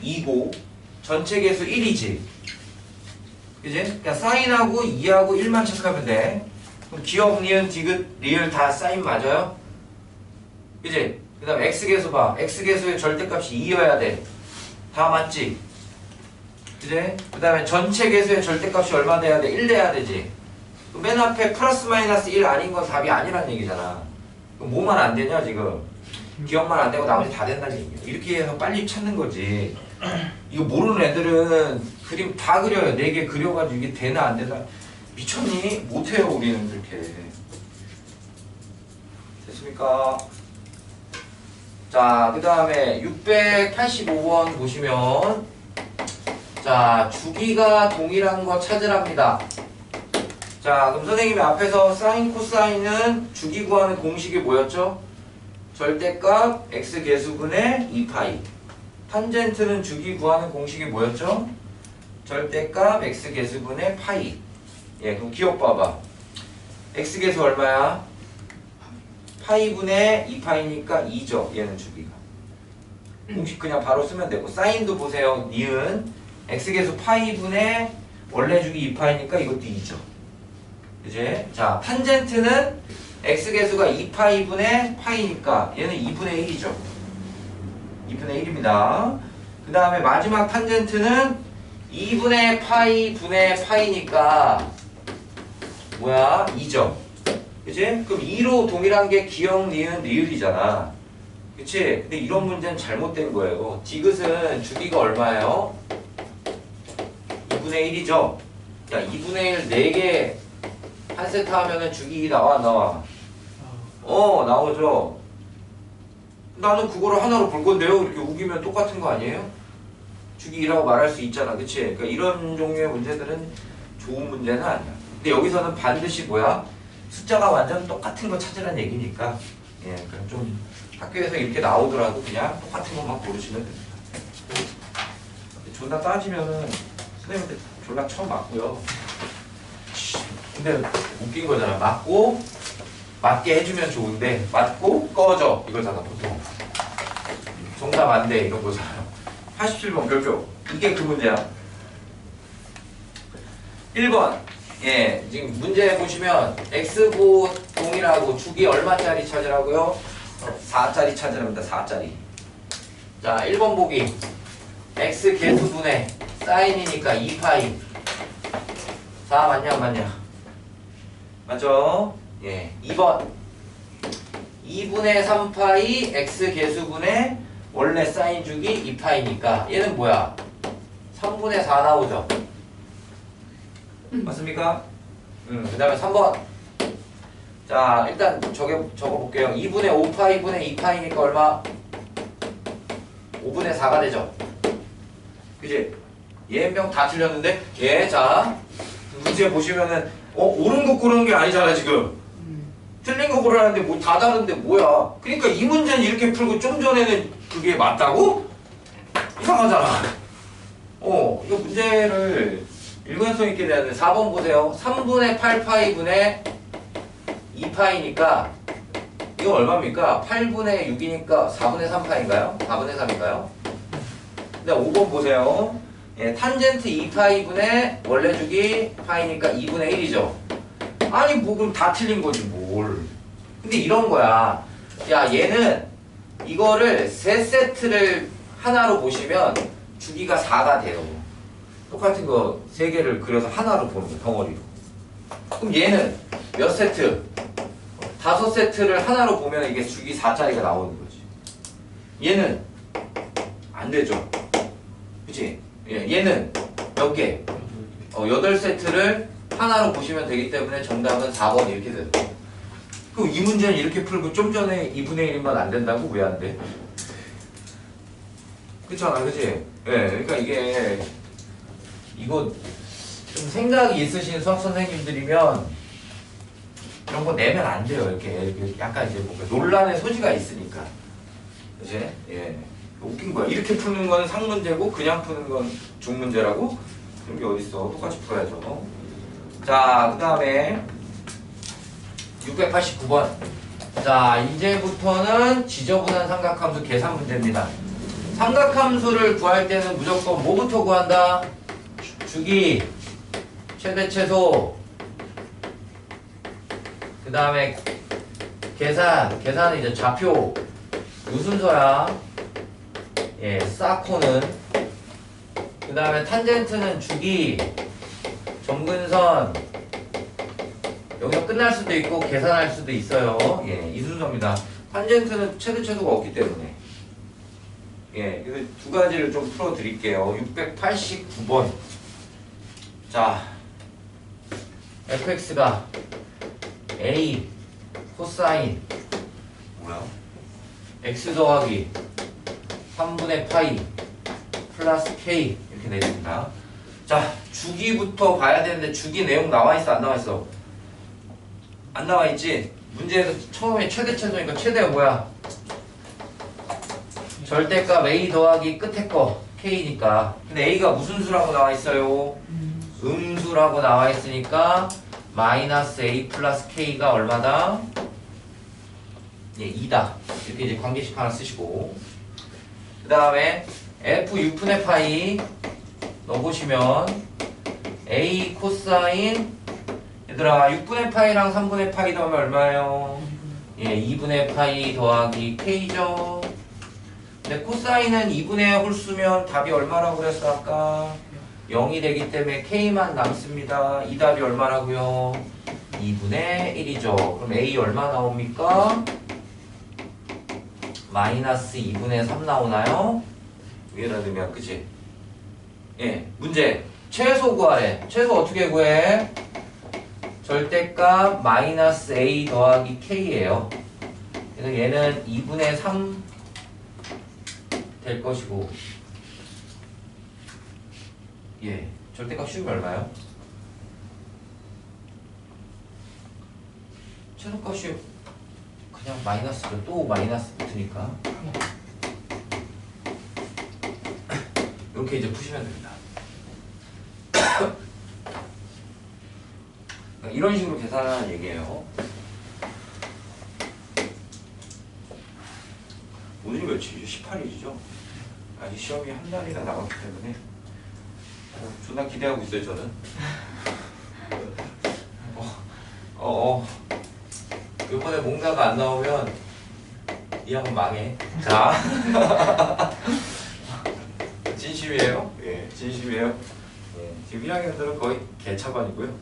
2고 전체 계수 1이지. 그지? 그러니까 사인하고 2하고 1만 체크하면 돼. 그럼 기억, 니은, 디귿, 리을 다 사인 맞아요? 그지? 그 다음 X계수 봐. X계수의 절대값이 2여야 돼. 다 맞지? 그지? 그 다음에 전체 계수의 절대값이 얼마 돼야 돼? 1 돼야 되지. 맨 앞에 플러스 마이너스 1 아닌 건 답이 아니란 얘기잖아. 그럼 뭐만 안 되냐 지금? 기억만 안 되고 나머지 다 된다는 얘기야. 이렇게 해서 빨리 찾는 거지. 이거 모르는 애들은 그림 다 그려요. 4개 그려가지고 이게 되나 안 되나. 미쳤니? 못해요 우리는 그렇게. 됐습니까? 자, 그 다음에 685번 보시면 자, 주기가 동일한 거 찾으랍니다. 자, 그럼 선생님이 앞에서 사인 코사인은 주기 구하는 공식이 뭐였죠? 절대값 x계수분의 2파이. 탄젠트는 주기 구하는 공식이 뭐였죠? 절대값 x계수분의 파이. 예, 그럼 기억 봐봐. x계수 얼마야? 파이분의 2파이니까 2죠. 얘는 주기가. 공식 그냥 바로 쓰면 되고. 사인도 보세요. 니은 x계수 파이분의 원래 주기 2파이니까 이것도 2죠. 그지? 자, 탄젠트는 x계수가 2파이분의 파이니까 얘는 2분의 1이죠. 2분의 1입니다. 그 다음에 마지막 탄젠트는 2분의 파이 분의 파이니까 뭐야? 2죠. 그치? 그럼 2로 동일한 게 기억, 니은, 리을이잖아. 그치? 근데 이런 문제는 잘못된 거예요. 디귿은 주기가 얼마예요? 2분의 1이죠? 야, 2분의 1 4개 한 세트 하면은 주기 나와, 안 나와? 나오죠? 나는 그거를 하나로 볼 건데요? 이렇게 우기면 똑같은 거 아니에요? 주기 2라고 말할 수 있잖아. 그치? 그러니까 이런 종류의 문제들은 좋은 문제는 아니야. 근데 여기서는 반드시 뭐야? 숫자가 완전 똑같은 거 찾으라는 얘기니까, 예, 그럼 좀 학교에서 이렇게 나오더라도 그냥 똑같은 것만 고르시면 됩니다. 존나 따지면은 선생님한테 졸라 처음 맞고요. 근데 웃긴 거잖아. 맞고 맞게 해주면 좋은데 맞고 꺼져 이거잖아 보통. 정답 안 돼 이런 거잖아요. 87번 별표. 이게 그 문제야. 1번. 예, 지금 문제 보시면 x고 동일하고 주기 얼마짜리 찾으라고요? 4짜리 찾으랍니다. 4짜리. 자, 1번 보기. x 계수분의 사인이니까 2파이. 4 맞냐 안 맞냐? 맞죠? 예. 2번. 2분의 3파이 x 계수분의 원래 사인 주기 2파이니까 얘는 뭐야? 3분의 4 나오죠? 맞습니까? 그 다음에 3번. 자, 일단 적어볼게요. 2분의 5파이분의 2파이니까 얼마? 5분의 4가 되죠? 그지? 얘 한 명 다 틀렸는데? 예, 자. 문제 보시면은, 옳은 거 고르는 게 아니잖아, 지금. 틀린 거 고르라는데 뭐 다 다른데 뭐야? 그러니까 이 문제는 이렇게 풀고 좀 전에는 그게 맞다고? 이상하잖아. 이거 문제를 일관성 있게 내야 돼. 4번 보세요. 3분의 8파이분의 2파이니까 이거 얼마입니까? 8분의 6이니까 4분의 3파인가요? 4분의 3인가요? 근데 5번 보세요. 예, 탄젠트 2파이분의 원래 주기 파이니까 2분의 1이죠. 아니 뭐 그럼 다 틀린 거지 뭘. 근데 이런 거야. 야, 얘는 이거를 세 세트를 하나로 보시면 주기가 4가 돼요. 똑같은 거 3개를 그려서 하나로 보는 거야, 덩어리로. 그럼 얘는 몇 세트? 5세트를 하나로 보면 이게 주기 4짜리가 나오는 거지. 얘는 안 되죠. 그치? 예, 얘는 몇 개? 8세트를 하나로 보시면 되기 때문에 정답은 4번 이렇게 되죠. 그럼 이 문제는 이렇게 풀고 좀 전에 2분의 1이면 안 된다고? 왜 안 돼? 그렇잖아, 그치? 예, 그러니까 이거 좀 생각이 있으신 수학 선생님들이면 이런 거 내면 안 돼요. 이렇게 약간 이제 뭔가 논란의 소지가 있으니까. 그치? 예. 웃긴 거야. 이렇게 푸는 건 상문제고 그냥 푸는 건 중문제라고? 그런 게 어딨어. 똑같이 풀어야죠. 자, 그 다음에 689번. 자, 이제부터는 지저분한 삼각함수 계산 문제입니다. 삼각함수를 구할 때는 무조건 뭐부터 구한다? 주기, 최대 최소, 그 다음에 계산은 이제 좌표. 요 순서야. 예, 사코는. 그 다음에 탄젠트는 주기, 점근선. 여기서 끝날 수도 있고 계산할 수도 있어요. 예, 이 순서입니다. 탄젠트는 최대 최소가 없기 때문에. 예, 그래서 두 가지를 좀 풀어 드릴게요. 689번. 자, fx가 a 코사인 뭐야? x 더하기 3분의 파이 플러스 k 이렇게 내립니다. 자, 주기부터 봐야 되는데 주기 내용 나와 있어 안 나와 있어? 안 나와 있지? 문제에서 처음에 최대 최소니까 최대가 뭐야? 절대값 a 더하기 끝에 거 k니까. 근데 a가 무슨 수라고 나와 있어요? 음수라고 나와 있으니까 마이너스 a 플러스 k가 얼마다? 예, 2다. 이렇게 이제 관계식 하나 쓰시고. 그 다음에 f 6분의 파이 넣어보시면 a 코사인 얘들아 6분의 파이랑 3분의 파이 더하면 얼마예요? 예, 2분의 파이 더하기 k죠. 근데 코사인은 2분의 홀수면 답이 얼마라고 그랬어 아까? 0이 되기 때문에 k만 남습니다. 이 답이 얼마라고요? 2분의 1이죠. 그럼 a 얼마 나옵니까? 마이너스 2분의 3 나오나요? 위에다 넣으면 그치? 예, 문제 최소 구하래. 최소 어떻게 구해? 절대값 마이너스 a 더하기 k예요. 그래서 얘는 2분의 3 될 것이고, 예, 절대값 씌우면 얼마요? 최소값 씌우 그냥 마이너스로 또 마이너스 붙으니까 이렇게 이제 푸시면 됩니다. 이런 식으로 계산하는 얘기예요. 오늘이 며칠이죠? 18일이죠? 아직 시험이 한 달이나 남았기 때문에 존나 기대하고 있어요 저는. 이번에 몽다가 안 나오면 이 학원 망해. 자, 진심이에요. 예, 진심이에요. 예, 지금 1학년들은 거의 개차반이고요.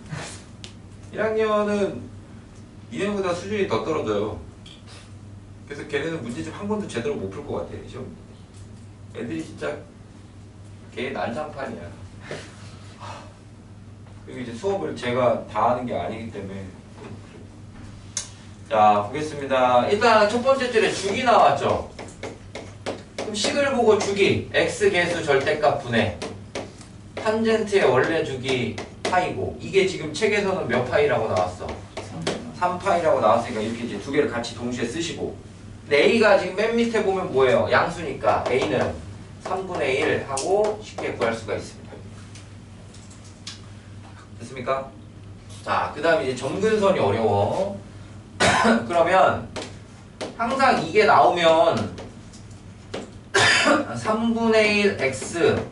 1학년은 2년보다 수준이 더 떨어져요. 그래서 걔네는 문제집 한 번도 제대로 못 풀 것 같아요. 시험. 애들이 진짜 개 난장판이야. 그리고 이제 수업을 제가 다 하는 게 아니기 때문에. 자, 보겠습니다. 일단 첫 번째 줄에 주기 나왔죠? 그럼 식을 보고 주기, x 개수 절대값 분의 탄젠트의 원래 주기 파이고, 이게 지금 책에서는 몇 파이라고 나왔어? 3파이라고 나왔으니까 이렇게 이제 두 개를 같이 동시에 쓰시고. 근데 a가 지금 맨 밑에 보면 뭐예요? 양수니까 a는 3분의 1 하고 쉽게 구할 수가 있습니다. 됐습니까? 자, 그 다음에 이제 점근선이 어려워. 그러면 항상 이게 나오면 3분의 1 x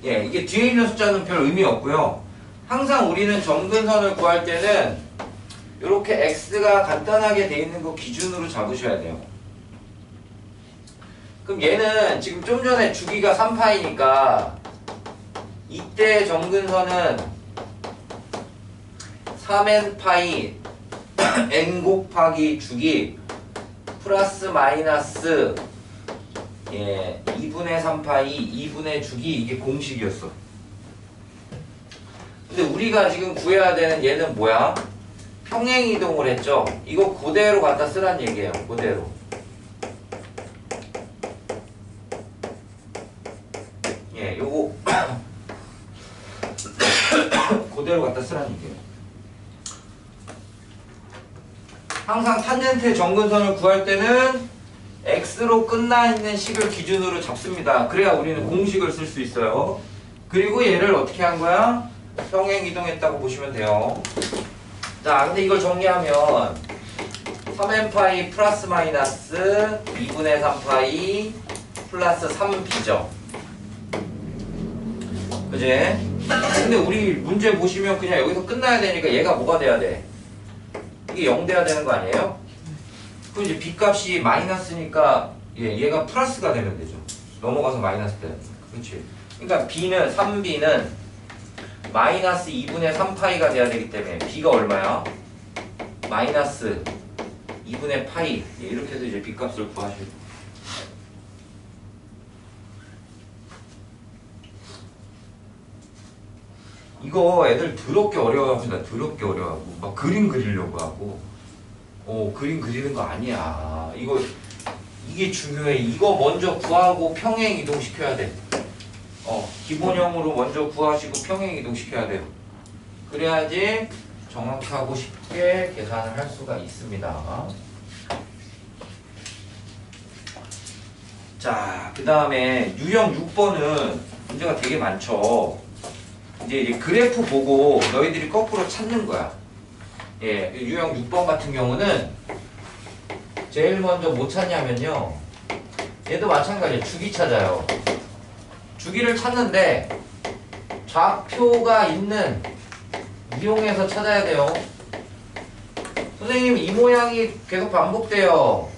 예, 이게 뒤에 있는 숫자는 별 의미 없고요. 항상 우리는 점근선을 구할 때는 이렇게 x가 간단하게 돼 있는 거 기준으로 잡으셔야 돼요. 그럼 얘는 지금 좀 전에 주기가 3파이니까 이때 정근선은 3n파이 n 곱하기 주기 플러스 마이너스 2분의 3파이 2분의 주기 이게 공식이었어. 근데 우리가 지금 구해야 되는 얘는 뭐야? 평행이동을 했죠? 이거 그대로 갖다 쓰란 얘기예요. 그대로. 요거 그대로 갖다 쓰란 얘기예요. 항상 탄젠트의 정근선을 구할 때는 x로 끝나 있는 식을 기준으로 잡습니다. 그래야 우리는 공식을 쓸 수 있어요. 그리고 얘를 어떻게 한 거야? 평행 이동했다고 보시면 돼요. 자, 근데 이걸 정리하면 3n파이 플러스 마이너스 2분의 3파이 플러스 3b죠. 그지? 근데 우리 문제 보시면 그냥 여기서 끝나야 되니까 얘가 뭐가 돼야 돼? 이게 0 돼야 되는 거 아니에요? 그럼 이제 b값이 마이너스니까 얘가 플러스가 되면 되죠. 넘어가서 마이너스 돼. 그렇지? 그러니까 b는 3b는 마이너스 2분의 3파이가 돼야 되기 때문에 b가 얼마야? 마이너스 2분의 파이. 이렇게 해서 이제 b값을 구하시고. 이거 애들 더럽게 어려워합니다. 더럽게 어려워하고 막 그림 그리려고 하고 그림 그리는 거 아니야. 이게 중요해. 이거 먼저 구하고 평행 이동 시켜야 돼. 기본형으로 먼저 구하시고 평행 이동 시켜야 돼요. 그래야지 정확하고 쉽게 계산을 할 수가 있습니다. 자, 그 다음에 유형 6번은 문제가 되게 많죠. 이제 그래프 보고 너희들이 거꾸로 찾는 거야. 유형 6번 같은 경우는 제일 먼저 뭐 찾냐면요. 얘도 마찬가지예요. 주기 찾아요. 주기를 찾는데 좌표가 있는 이용해서 찾아야 돼요. 선생님 이 모양이 계속 반복돼요.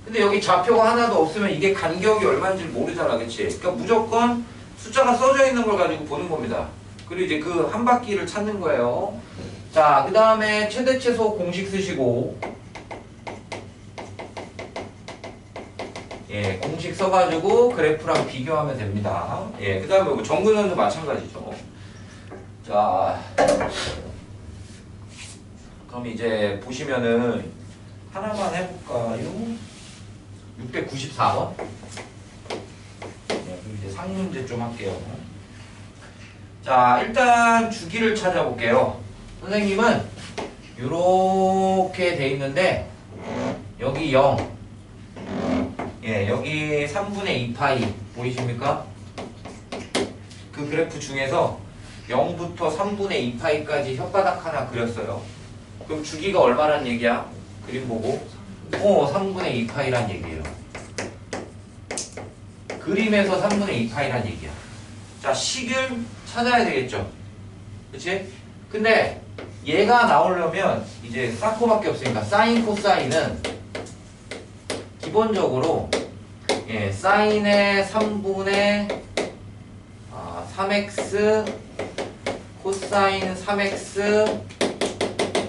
근데 여기 좌표가 하나도 없으면 이게 간격이 얼마인지 모르잖아. 그치? 그러니까 무조건 숫자가 써져 있는 걸 가지고 보는 겁니다. 그리고 이제 그 한 바퀴를 찾는 거예요. 자, 그 다음에 최대 최소 공식 쓰시고 공식 써가지고 그래프랑 비교하면 됩니다. 그 다음에 정근선도 마찬가지죠. 자, 그럼 이제 보시면은 하나만 해볼까요? 694번. 그럼 이제 상문제 좀 할게요. 자, 일단 주기를 찾아볼게요. 선생님은 이렇게 돼 있는데 여기 0, 여기 3분의 2파이 보이십니까? 그 그래프 중에서 0부터 3분의 2파이까지 혓바닥 하나 그렸어요. 그럼 주기가 얼마란 얘기야? 그림 보고 3분의 2파이란 얘기예요. 그림에서 3분의 2파이란 얘기야. 자, 식을 찾아야 되겠죠. 그치? 근데 얘가 나오려면 이제 사코밖에 없으니까 사인 코사인은 기본적으로 사인의 3분의 3x 코사인 3x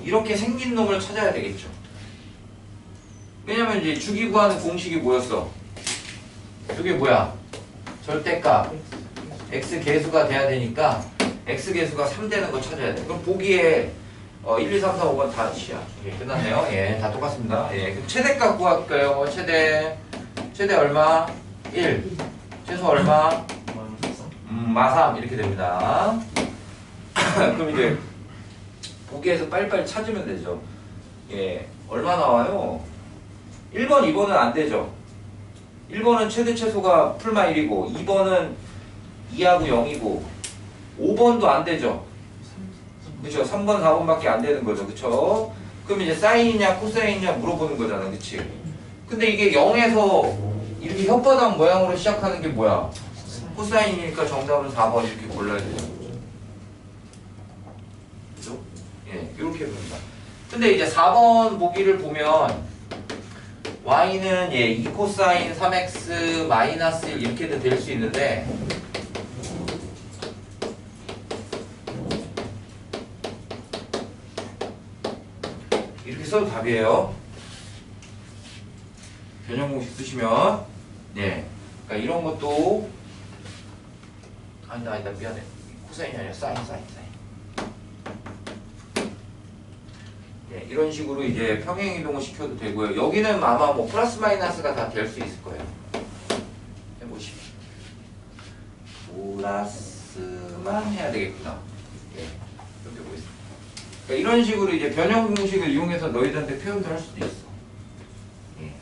이렇게 생긴 놈을 찾아야 되겠죠. 왜냐면 이제 주기 구하는 공식이 뭐였어? 이게 뭐야? 절대값 x 계수가 돼야 되니까 x 계수가 3 되는 거 찾아야 돼. 그럼 보기에 1, 2, 3, 4, 5번 다 C야. 끝났네요. 다 똑같습니다. 그럼 최대값 구할까요? 최대 얼마? 1. 최소 얼마? 마3 이렇게 됩니다. 그럼 이제 보기에서 빨리빨리 찾으면 되죠. 얼마 나와요? 1번, 2번은 안 되죠. 1번은 최대 최소가 풀마 1이고 2번은 2하고 0이고 5번도 안 되죠. 그쵸? 3번, 4번밖에 안 되는 거죠. 그쵸? 그럼 이제 사인이냐 코사인이냐 물어보는 거잖아. 그치? 근데 이게 0에서 이렇게 혓바닥 모양으로 시작하는 게 뭐야? 코사인이니까 정답은 4번 이렇게 골라야 되죠. 그죠? 이렇게 봅니다. 근데 이제 4번 보기를 보면 y는 2코사인 3x 마이너스 1 이렇게도 될 수 있는데 이렇게 써도 답이에요. 변형 공식 쓰시면 네. 그러니까 이런 것도 아니다 미안해. 코사인이 아니라 사인. 네, 이런 식으로 이제 평행 이동을 시켜도 되고요. 여기는 아마 뭐 플러스 마이너스가 다 될 수 있을 거예요. 해보시면 플러스만 해야 되겠구나. 네, 이렇게 보겠습니다. 그러니까 이런 식으로 이제 변형 공식을 이용해서 너희들한테 표현도 할 수도 있어. 네.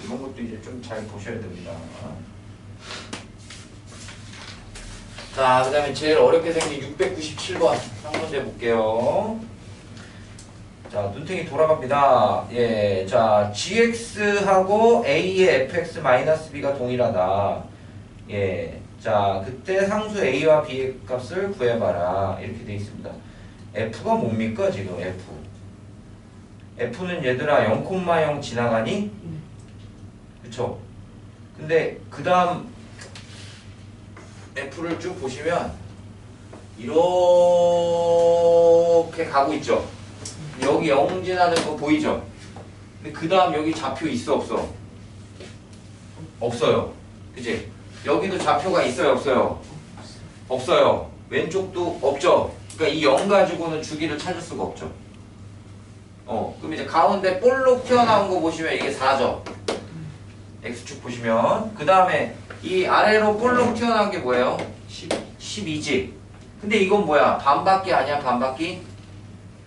이런 것도 이제 좀 잘 보셔야 됩니다. 자, 그 다음에 제일 어렵게 생긴 697번 한 문제 볼게요. 자, 눈탱이 돌아갑니다. 예, 자, gx하고 a의 fx-b가 동일하다. 예, 자, 그때 상수 a와 b의 값을 구해봐라. 이렇게 돼 있습니다. f가 뭡니까, 지금 f? f는 얘들아 0,0 지나가니? 그쵸? 근데 그 다음 f를 쭉 보시면 이렇게 가고 있죠. 여기 0 지나는 거 보이죠? 근데 그 다음 여기 좌표 있어 없어? 없어요. 그치? 여기도 좌표가 있어요 없어요? 없어요. 왼쪽도 없죠? 그러니까 이 0 가지고는 주기를 찾을 수가 없죠. 그럼 이제 가운데 볼록 튀어나온 거 보시면 이게 4죠? X축 보시면 그 다음에 이 아래로 볼록 튀어나온 게 뭐예요? 12지. 근데 이건 뭐야? 반바퀴 아니야? 반바퀴?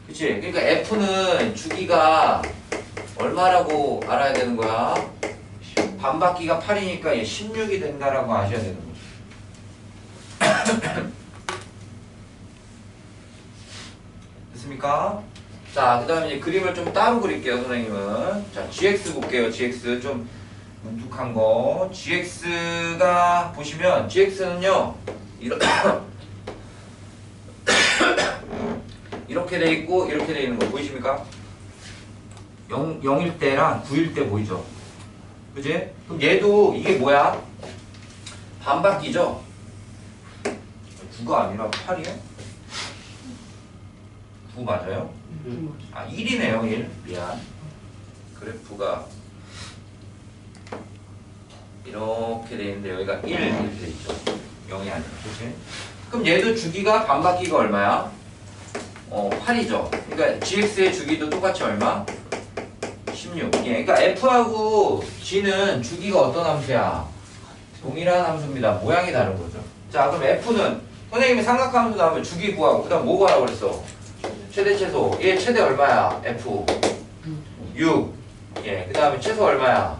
그치? 그러니까 F는 주기가 얼마라고 알아야 되는 거야? 반바퀴가 8이니까 얘 16이 된다라고 아셔야 되는 거죠. 됐습니까? 자, 그 다음에 이제 그림을 좀 따로 그릴게요, 선생님은. 자, GX 볼게요. GX 좀 뭉툭한 거. GX가 보시면, GX는요, 이렇게 돼 있고, 이렇게 돼 있는 거 보이십니까? 0일 때랑 9일 때 보이죠? 그지? 그럼 얘도 이게 뭐야? 반바퀴죠? 9가 아니라 8이야? 9 맞아요? 아, 1이네요, 1. 미안. 그래프가 이렇게 돼 있는데 여기가 1 이렇게 돼 있죠. 0이 아니라. 그치? 그럼 얘도 주기가 반바퀴가 얼마야? 8이죠. 그러니까 GX의 주기도 똑같이 얼마? 16. 예, 그러니까 F하고 G는 주기가 어떤 함수야? 동일한 함수입니다. 모양이 다른 거죠. 자, 그럼 F는 선생님이 삼각함수 나오면 주기 구하고 그 다음 뭐 구하라고 그랬어? 최대 최소. 얘 최대 얼마야? F 6. 예, 그 다음에 최소 얼마야?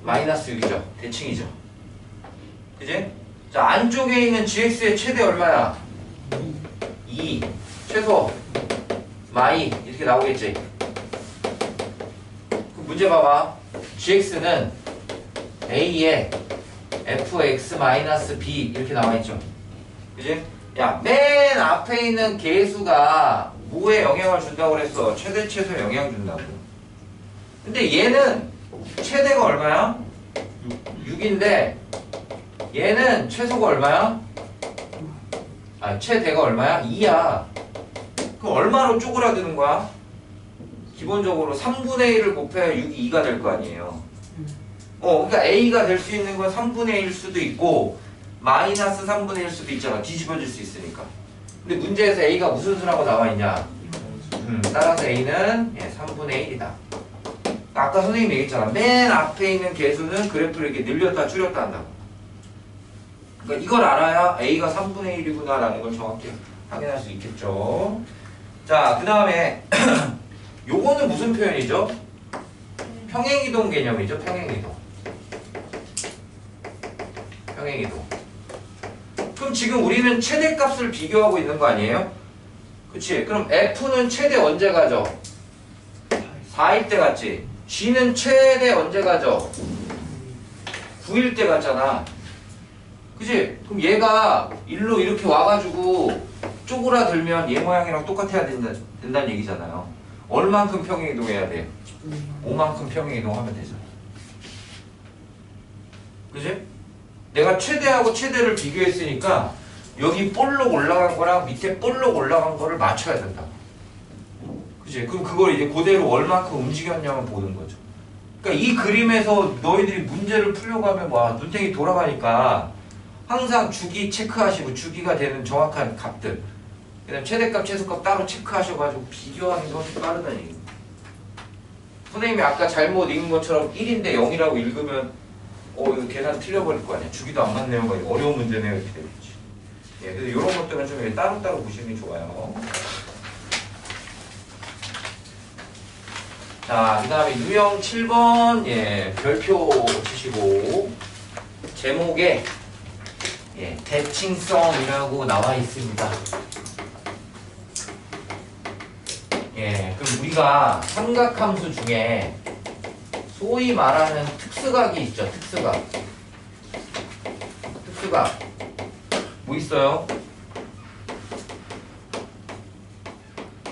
마이너스 6이죠. 대칭이죠. 그지? 자, 안쪽에 있는 GX의 최대 얼마야? 2. 최소 마이 이렇게 나오겠지. 그 문제 봐봐. GX는 A에 fx-b 이렇게 나와있죠. 그지? 야, 맨 앞에 있는 계수가 뭐에 영향을 준다고 그랬어? 최대 최소에 영향 준다고. 근데 얘는 최대가 얼마야? 6인데 얘는 최소가 얼마야? 아, 최대가 얼마야? 2야. 그럼 얼마로 쪼그라드는 거야? 기본적으로 3분의 1을 곱해야 6이 2가 될 거 아니에요. 그러니까 A가 될 수 있는 건 3분의 1일 수도 있고 마이너스 3분의 1일 수도 있잖아. 뒤집어질 수 있으니까. 근데 문제에서 A가 무슨 수라고 나와 있냐? 따라서 A는 3분의 1이다. 아까 선생님이 얘기했잖아. 맨 앞에 있는 개수는 그래프를 이렇게 늘렸다 줄였다 한다고. 그러니까 이걸 알아야 A가 3분의 1이구나 라는 걸 정확히 확인할 수 있겠죠. 자, 그 다음에 요거는 무슨 표현이죠? 평행이동 개념이죠. 평행이동. 평행이동. 그럼 지금 우리는 최대값을 비교하고 있는 거 아니에요? 그치? 그럼 F는 최대 언제 가죠? 4일 때 갔지? G는 최대 언제 가죠? 9일 때 갔잖아. 그치? 그럼 얘가 일로 이렇게 와가지고 쪼그라들면 얘 모양이랑 똑같아야 된다는 얘기잖아요. 얼만큼 평행이동해야 돼? 5만큼 평행이동하면 되잖아. 그치? 내가 최대하고 최대를 비교했으니까 여기 볼록 올라간 거랑 밑에 볼록 올라간 거를 맞춰야 된다. 그치? 그럼 그걸 이제 그대로 얼마큼 움직였냐만 보는 거죠. 그러니까 이 그림에서 너희들이 문제를 풀려고 하면 와 눈탱이 돌아가니까 항상 주기 체크하시고 주기가 되는 정확한 값들 그 다음에 최대값 최소값 따로 체크하셔가지고 비교하는 게 훨씬 빠르다는 얘기입니다. 선생님이 아까 잘못 읽은 것처럼 1인데 0이라고 읽으면 이거 계산 틀려버릴 거 아니야. 주기도 안 맞네요. 어려운 문제네요. 이렇게 되겠지. 예, 그래서 이런 것들은 좀 따로따로 보시는 게 좋아요. 자, 그 다음에 유형 7번, 예, 별표 치시고, 제목에, 예, 대칭성이라고 나와 있습니다. 예, 그럼 우리가 삼각함수 중에 소위 말하는 특수각이 있죠, 특수각. 특수각. 뭐 있어요?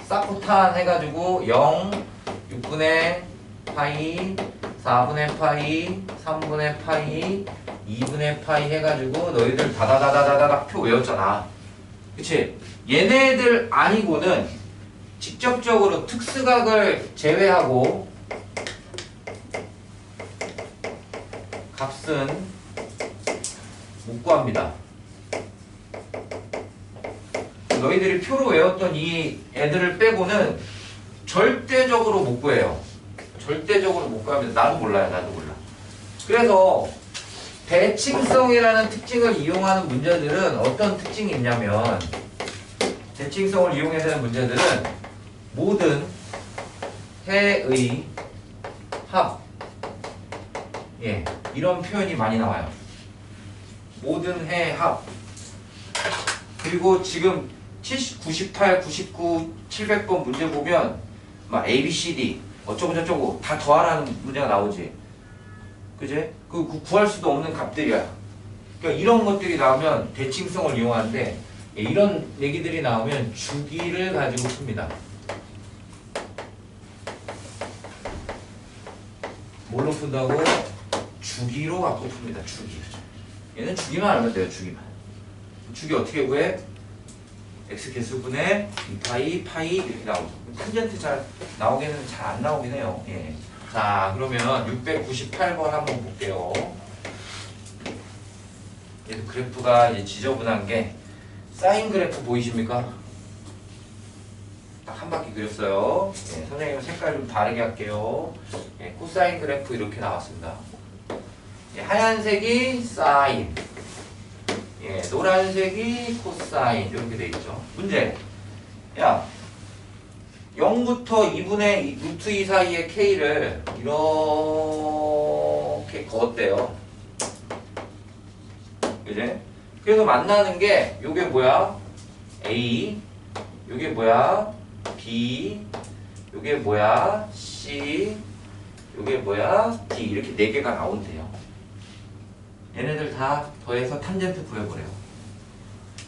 사포탄 해가지고 0, 6분의 파이, 4분의 파이, 3분의 파이, 2분의 파이 해가지고 너희들 다다다다다닥 표 외웠잖아. 그치? 얘네들 아니고는 직접적으로 특수각을 제외하고 값은 못 구합니다. 너희들이 표로 외웠던 이 애들을 빼고는 절대적으로 못 구해요. 절대적으로 못 구합니다. 나도 몰라요. 나도 몰라. 그래서 대칭성이라는 특징을 이용하는 문제들은 어떤 특징이 있냐면 대칭성을 이용해야 되는 문제들은 모든 해의 합 예, 이런 표현이 많이 나와요. 모든 해의 합 그리고 지금 70, 98, 99, 700번 문제 보면 막 A, B, C, D 어쩌고 저쩌고 다 더하라는 문제가 나오지. 그제? 그 구할 수도 없는 값들이야. 그러니까 이런 것들이 나오면 대칭성을 이용하는데 이런 얘기들이 나오면 주기를 가지고 풉니다. 뭘로 푼다고? 주기로 갖고 풉니다. 주기. 얘는 주기만 알면 돼요. 주기만. 주기 어떻게 구해? x 개수분의 2파이, 파이 이렇게 나오죠. 탄젠트 잘 나오기는 잘 안 나오긴 해요. 예. 자, 그러면 698번 한번 볼게요. 얘도 그래프가 이제 지저분한 게 사인 그래프 보이십니까? 딱 한 바퀴 그렸어요. 예, 선생님 색깔 좀 다르게 할게요. 예, 코사인 그래프 이렇게 나왔습니다. 예, 하얀색이 사인. 예, 노란색이 코사인 이렇게 돼 있죠. 문제. 야, 0부터 2분의 루트 2 사이의 K를 이렇게 그었대요. 그지? 그래서 만나는 게 요게 뭐야? A, 요게 뭐야? B, 요게 뭐야? C, 요게 뭐야? D 이렇게 4개가 나온대요. 얘네들 다 더해서 탄젠트 구해보래요.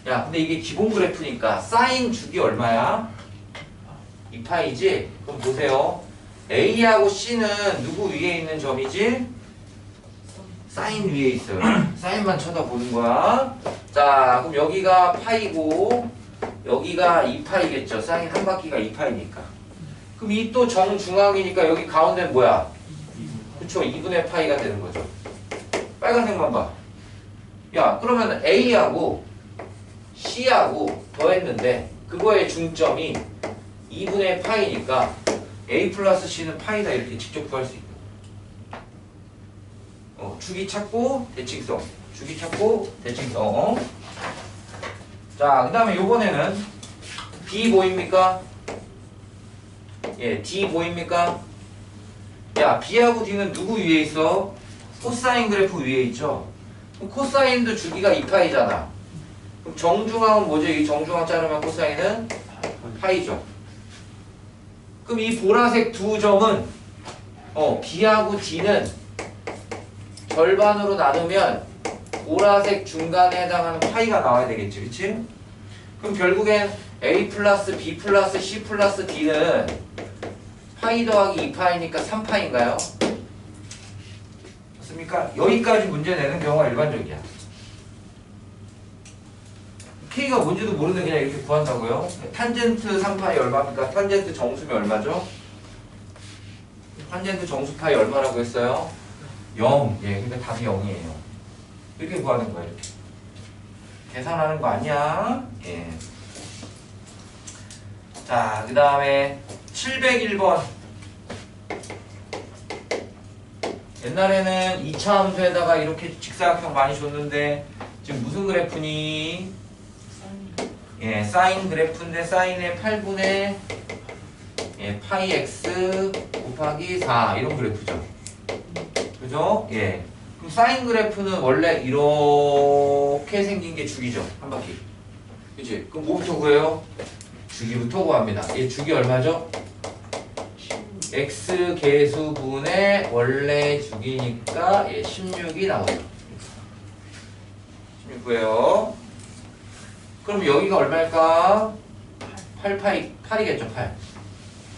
야, 근데 이게 기본 그래프니까 사인 주기 얼마야? 2파이지? 그럼 보세요. A하고 C는 누구 위에 있는 점이지? 사인 위에 있어요. 사인만 쳐다보는 거야. 자, 그럼 여기가 파이고 여기가 2파이겠죠. 사인 한 바퀴가 2파이니까. 그럼 이 또 정중앙이니까 여기 가운데는 뭐야? 그쵸? 2분의 파이가 되는 거죠. 빨간색만 봐. 야, 그러면 A하고 C하고 더했는데 그거의 중점이 2분의 파이니까 A 플러스 C는 파이다 이렇게 직접 구할 수 있고 주기 찾고 대칭성 주기 찾고 대칭성 자, 그 다음에 요번에는 B 보입니까? 예, D 보입니까? 야, B하고 D는 누구 위에 있어? 코사인 그래프 위에 있죠? 그럼 코사인도 주기가 2파이잖아. 그럼 정중앙은 뭐죠? 이 정중앙 자르면 코사인은 파이죠. 그럼 이 보라색 두 점은 B하고 D는 절반으로 나누면 보라색 중간에 해당하는 파이가 나와야 되겠지. 그치? 그럼 결국엔 A 플러스 B 플러스 C 플러스 D는 파이 더하기 2파이니까 3파인가요? 맞습니까? 여기까지 문제 내는 경우가 일반적이야. K가 뭔지도 모르는데 그냥 이렇게 구한다고요? 탄젠트 3파이 얼마입니까? 탄젠트 정수면 얼마죠? 탄젠트 정수 파이 얼마라고 했어요? 0. 예, 근데 답이 0이에요. 이렇게 구하는 거예요. 이렇게. 계산하는 거 아니야? 예. 자, 그 다음에 701번. 옛날에는 2차 함수에다가 이렇게 직사각형 많이 줬는데 지금 무슨 그래프니? 예, 사인 그래프인데 사인의 8분의 파이 x 곱하기 4 이런 그래프죠. 그죠? 예. 그럼 사인 그래프는 원래 이렇게 생긴 게 주기죠. 한 바퀴. 그치? 그럼 뭐부터 구해요? 주기부터 구합니다. 얘 주기 얼마죠? x 계수분의 원래 주기니까 16이 나오죠. 16구해요. 그럼 여기가 얼마일까? 8이겠죠, 8.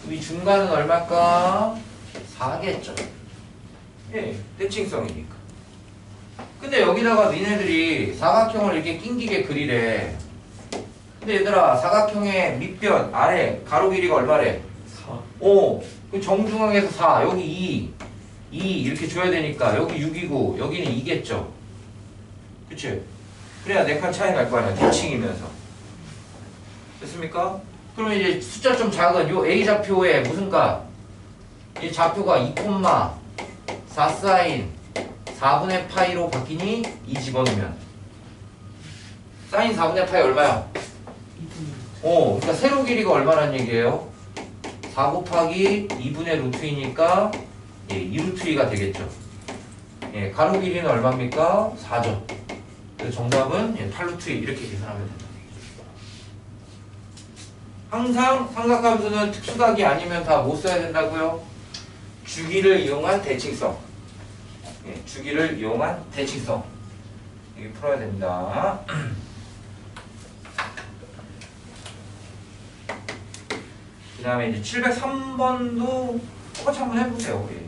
그럼 이 중간은 얼마일까? 4겠죠. 예, 대칭성이니까. 근데 여기다가 니네들이 사각형을 이렇게 낑기게 그리래. 근데 얘들아, 사각형의 밑변, 아래, 가로 길이가 얼마래? 4. 그 정중앙에서 4, 여기 2 이렇게 줘야 되니까 여기 6이고 여기는 2겠죠. 그치? 그래야 4칸 차이 날 거 아니야, 대칭이면서. 됐습니까? 그러면 이제 숫자 좀 작은 요 A 좌표에 무슨 값? 이 좌표가 2,4 사인 4분의 파이로 바뀌니 2 집어넣으면 사인 4분의 파이 얼마야? 그러니까 세로 길이가 얼마란 얘기예요? 4 곱하기 2분의 루트이니까 2루트 2가 되겠죠. 가로 길이는 얼마입니까? 4죠. 그래서 정답은 8루트 2 이렇게 계산하면 된다. 항상 삼각함수는 특수각이 아니면 다 못 써야 된다고요? 주기를 이용한 대칭성. 주기를 이용한 대칭성. 이게 풀어야 됩니다. 그 다음에 이제 703번도 똑같이 한번 해보세요. 우리.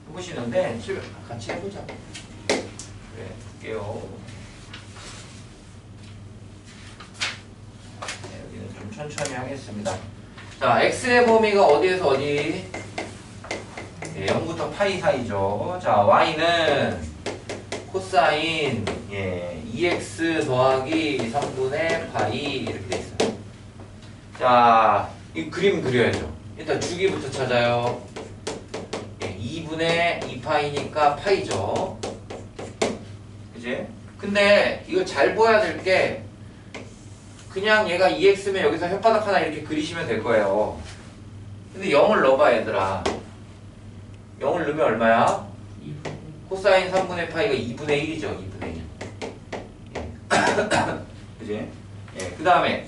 해보시는데, 같이 해보자. 그래, 볼게요. 네, 여기는 좀 천천히 하겠습니다. 자, x의 범위가 어디에서 어디? 0부터 파이 사이죠. 자, y는 코사인 2x 더하기 3분의 파이 이렇게 돼 있어요. 자, 이 그림 그려야죠. 일단 주기부터 찾아요. 2분의 2파이니까 파이죠. 그지? 근데 이거 잘 보여야 될 게 그냥 얘가 2x면 여기서 혓바닥 하나 이렇게 그리시면 될 거예요. 근데 0을 넣어봐 얘들아. 0을 넣으면 얼마야? 코사인 3분의 파이가 2분의 1이죠. 2분의 1. 그지? 그 다음에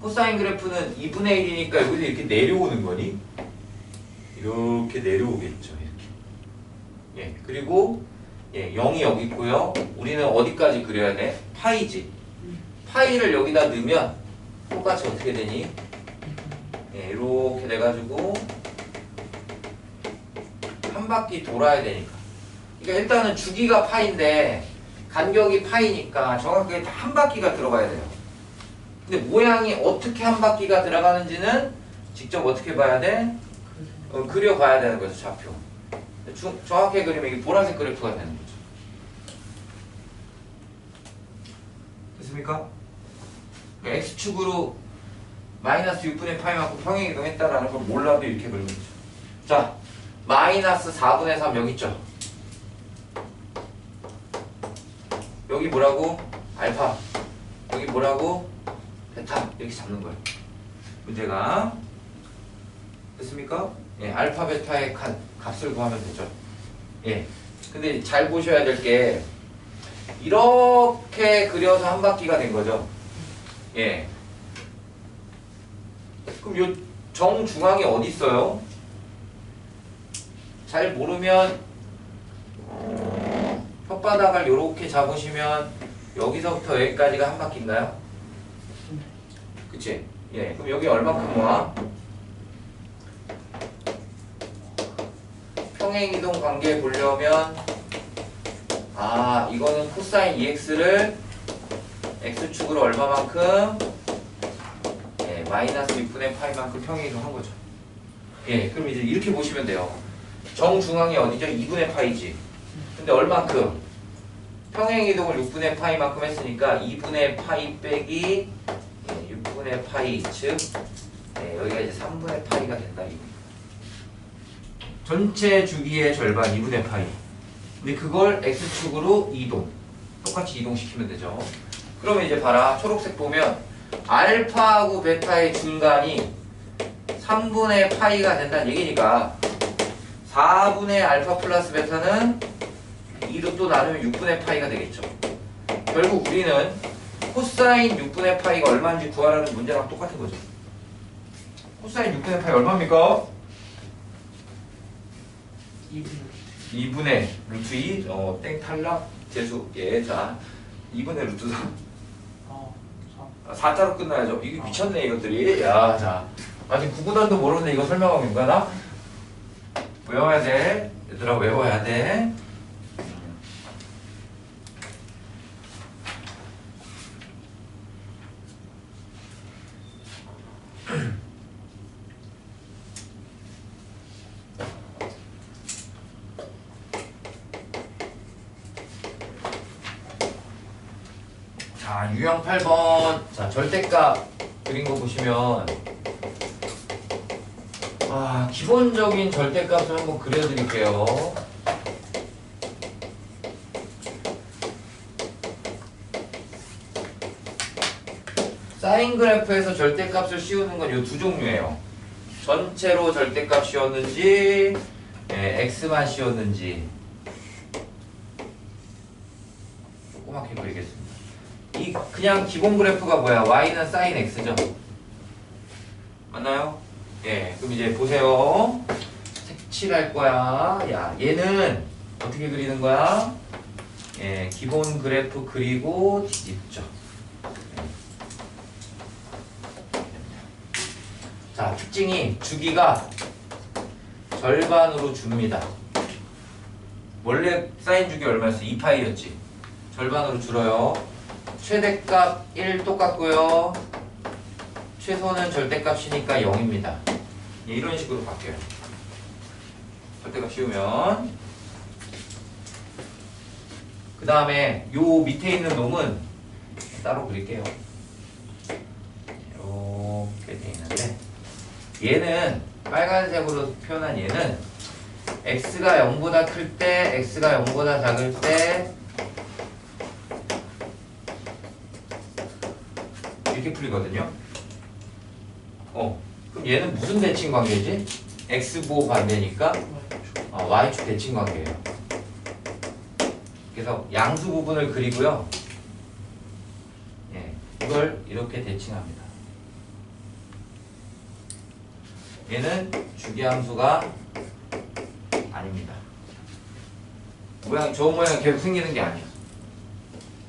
코사인 그래프는 2분의 1이니까 여기서 이렇게 내려오는 거니? 이렇게 내려오겠죠. 이렇게. 그리고 0이 여기 있고요. 우리는 어디까지 그려야 돼? 파이지. 파이를 여기다 넣으면 똑같이 어떻게 되니? 이렇게 돼가지고 한 바퀴 돌아야 되니까. 그러니까 일단은 주기가 파인데 간격이 파이니까 정확하게 한 바퀴가 들어가야 돼요. 근데 모양이 어떻게 한 바퀴가 들어가는지는 직접 어떻게 봐야 돼? 그려봐야 되는 거죠, 좌표. 정확하게 그리면 이게 보라색 그래프가 되는 거죠. 됐습니까? X축으로 마이너스 6분의 파이만큼 평행이동했다라는 걸 몰라도 이렇게 그리는 거죠. 자, 마이너스 4분의 3 여기 있죠? 여기 뭐라고? 알파. 여기 뭐라고? 베타. 이렇게 잡는 거예요. 문제가. 됐습니까? 알파, 베타의 값을 구하면 되죠. 근데 잘 보셔야 될 게 이렇게 그려서 한 바퀴가 된 거죠. 그럼 요 정중앙이 어디 있어요? 잘 모르면 혓바닥을 이렇게 잡으시면 여기서부터 여기까지가 한 바퀴인가요? 그치? 그럼 여기 얼마큼 와? 평행이동 관계 보려면 이거는 코사인 2x를 x축으로 얼마만큼? 예, 마이너스 6분의 파이만큼 평행이동한 거죠. 예, 그럼 이제 이렇게 보시면 돼요. 정중앙이 어디죠? 2분의 파이지. 근데 얼만큼? 평행이동을 6분의 파이만큼 했으니까 2분의 파이 빼기 6분의 파이, 즉 여기가 이제 3분의 파이가 된다. 이거. 전체 주기의 절반 2분의 파이. 근데 그걸 x축으로 이동. 똑같이 이동시키면 되죠. 그러면 이제 봐라. 초록색 보면 알파하고 베타의 중간이 3분의 파이가 된다는 얘기니까 4분의 알파 플러스 베타는 2로 또 나누면 6분의 파이가 되겠죠. 결국 우리는 코사인 6분의 파이가 얼마인지 구하라는 문제랑 똑같은 거죠. 코사인 6분의 파이 얼마입니까? 2분의 루트 2. 땡 탈락. 재수. 예, 자 2분의 루트 3. 4자로 끝나야죠. 이게 미쳤네 이것들이. 야, 자 아직 구구단도 모르는데 이거 설명하고 있는 거야 나? 외워야 돼. 얘들아 외워야 돼. 자, 유형 8번. 자, 절대값 그린 거 보시면 기본적인 절대값을 한번 그려드릴게요. 사인 그래프에서 절대값을 씌우는 건 이 두 종류예요. 전체로 절대값 씌웠는지, x만 씌웠는지. 조그맣게 그리겠습니다. 이 그냥 기본 그래프가 뭐야? y는 sin x죠. 맞나요? 예, 그럼 이제 보세요. 색칠할 거야. 야, 얘는 어떻게 그리는 거야? 예, 기본 그래프 그리고 뒤집죠. 자, 특징이 주기가 절반으로 줍니다. 원래 사인 주기 얼마였어? 2파이였지. 절반으로 줄어요. 최대값 1 똑같고요. 최소는 절대값이니까 0입니다. 이런 식으로 바뀌어요. 절대값 씌우면. 그 다음에 요 밑에 있는 놈은 따로 그릴게요. 이렇게 돼 있는데 얘는 빨간색으로 표현한 얘는 x가 0보다 클 때, x가 0보다 작을 때 이렇게 풀리거든요. 그럼 얘는 무슨 대칭 관계지? x보 반대니까 y축 대칭 관계예요. 그래서 양수 부분을 그리고요. 예, 이걸 이렇게 대칭합니다. 얘는 주기함수가 아닙니다. 좋은 모양 계속 생기는 게 아니에요.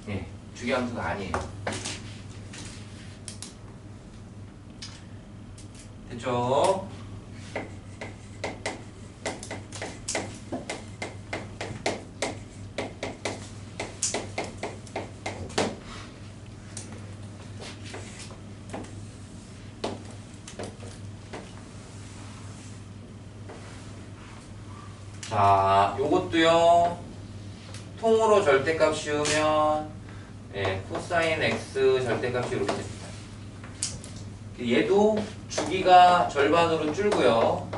예, 주기함수가 아니에요. 됐죠? 자, 요것도요. 통으로 절대값 씌우면 코사인 x 절대값이 이렇게 됩니다. 얘도 주기가 절반으로 줄고요.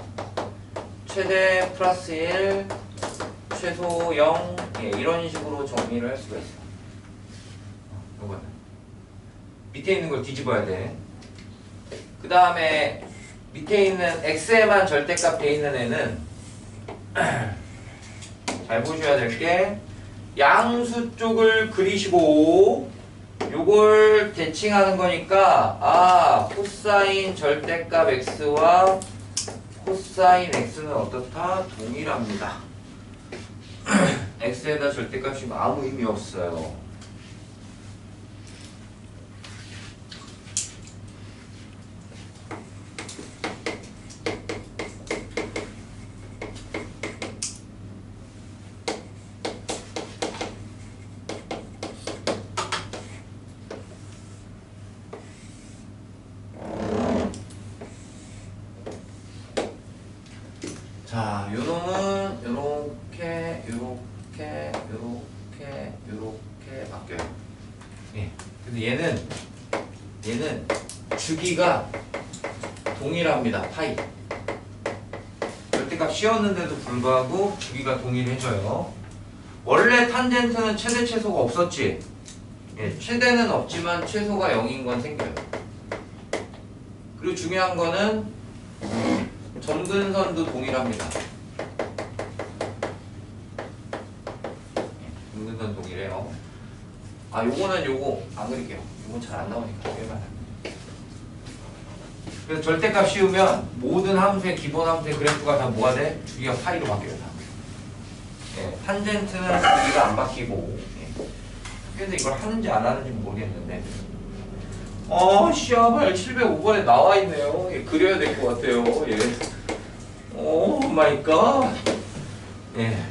최대 플러스 1, 최소 0 이런 식으로 정리를 할 수가 있어요. 요거는 밑에 있는 걸 뒤집어야 돼. 그 다음에 밑에 있는 x에만 절대값 돼 있는 애는 잘 보셔야 될 게 양수 쪽을 그리시고 요걸 대칭하는 거니까 코사인 절대값 x와 코사인 x는 어떻다? 동일합니다. x에다 절대값이 아무 의미 없어요. 자, 요 놈은 요렇게 바뀌어요. 예. 근데 얘는 주기가 동일합니다. 파이. 절대값 씌웠는데도 불구하고 주기가 동일해져요. 원래 탄젠트는 최대 최소가 없었지. 예, 최대는 없지만 최소가 0인 건 생겨요. 그리고 중요한 거는 점근선도 동일합니다. 점근선 동일해요. 아, 요거는 요거 안 그릴게요. 요건 잘 안 나오니까 얘만. 그래서 절대값 씌우면 모든 함수의 기본 함수의 그래프가 다 뭐가 돼? 주기가 파이로 바뀌어요. 다. 예, 탄젠트는 주기가 안 바뀌고. 예. 그래서 이걸 하는지 안 하는지 모르겠는데. 시아발 705번에 나와 있네요. 예, 그려야 될 것 같아요. 예. 오 마이 갓. 예.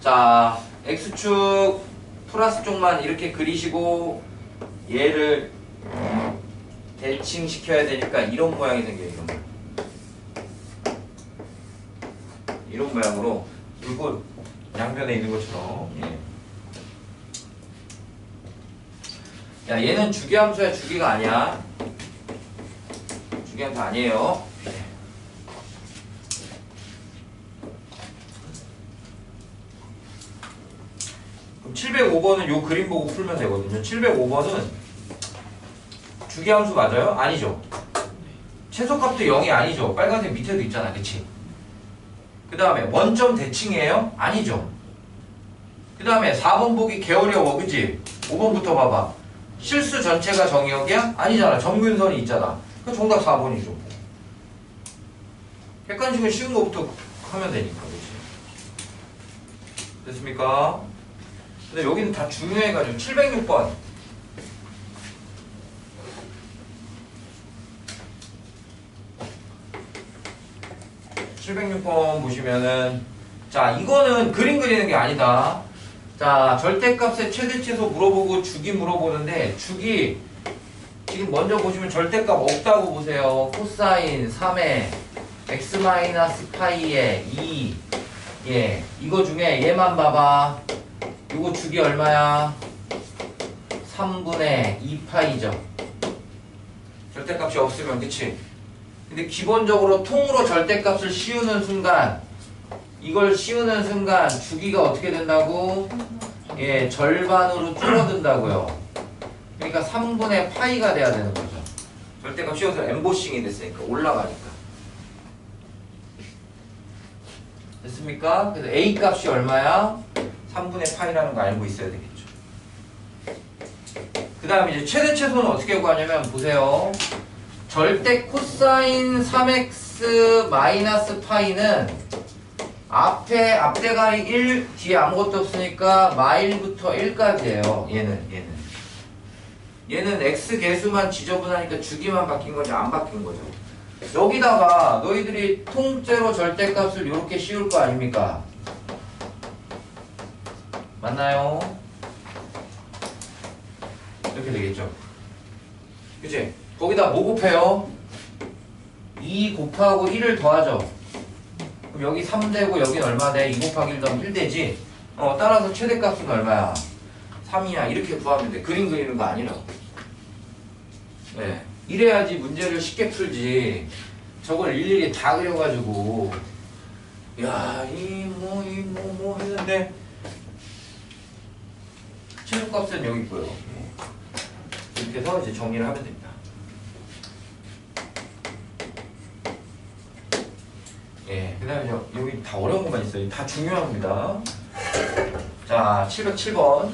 자, X축 플러스 쪽만 이렇게 그리시고 얘를 대칭시켜야 되니까 이런 모양이 생겨요. 이런 모양으로 이거 양변에 있는 것처럼. 예. 야, 얘는 주기함수야, 주기가 아니야. 주기함수 아니에요. 그럼 705번은 요 그림 보고 풀면 되거든요. 705번은 주기함수 맞아요? 아니죠. 최소값도 0이 아니죠. 빨간색 밑에도 있잖아. 그치? 그 다음에 원점 대칭이에요? 아니죠. 그 다음에 4번 보기 개어려워. 그치? 5번부터 봐봐. 실수 전체가 정의역이야? 아니잖아. 점근선이 있잖아. 그 정답 4번이죠. 객관식은 쉬운 거부터 하면 되니까. 그치? 됐습니까? 근데 여기는 다 중요해가지고 706번. 보시면은, 자, 이거는 그림 그리는 게 아니다. 자, 절대값의 최대 최소 물어보고 주기 물어보는데, 주기 지금 먼저 보시면 절대값 없다고 보세요. 코사인 3의 x-파이의 2. 예, 이거 중에 얘만 봐봐. 이거 주기 얼마야? 3분의 2파이죠. 절대값이 없으면, 그치? 근데 기본적으로 통으로 절대값을 씌우는 순간, 이걸 씌우는 순간 주기가 어떻게 된다고? 예, 절반으로 줄어든다고요. 그러니까 3분의 파이가 돼야 되는 거죠. 절대값 씌워서 엠보싱이 됐으니까 올라가니까. 됐습니까? 그래서 A 값이 얼마야? 3분의 파이라는 거 알고 있어야 되겠죠. 그 다음에 이제 최대 최소는 어떻게 구하냐면 보세요. 절대 코사인 3x 마이너스 파이는 앞대가리 1, 뒤에 아무것도 없으니까 마일부터 1까지예요. 얘는 x 개수만 지저분하니까 주기만 바뀐 거지 안 바뀐 거죠. 여기다가 너희들이 통째로 절대값을 이렇게 씌울 거 아닙니까? 맞나요? 이렇게 되겠죠. 그치? 거기다 뭐 곱해요? 2 곱하고 1을 더하죠. 그럼 여기 3 되고 여긴 얼마 돼? 2 곱하기 1 더하면 1 되지? 따라서 최대값은 얼마야? 3이야. 이렇게 구하면 돼. 그림 그리는 거 아니라고. 네. 이래야지 문제를 쉽게 풀지. 저걸 일일이 다 그려가지고 야, 뭐 했는데 최소값은 여기 있고요. 이렇게 해서 이제 정리를 하면 됩니다. 예, 그 다음에 여기 다 어려운 것만 있어요. 다 중요합니다. 자, 707번.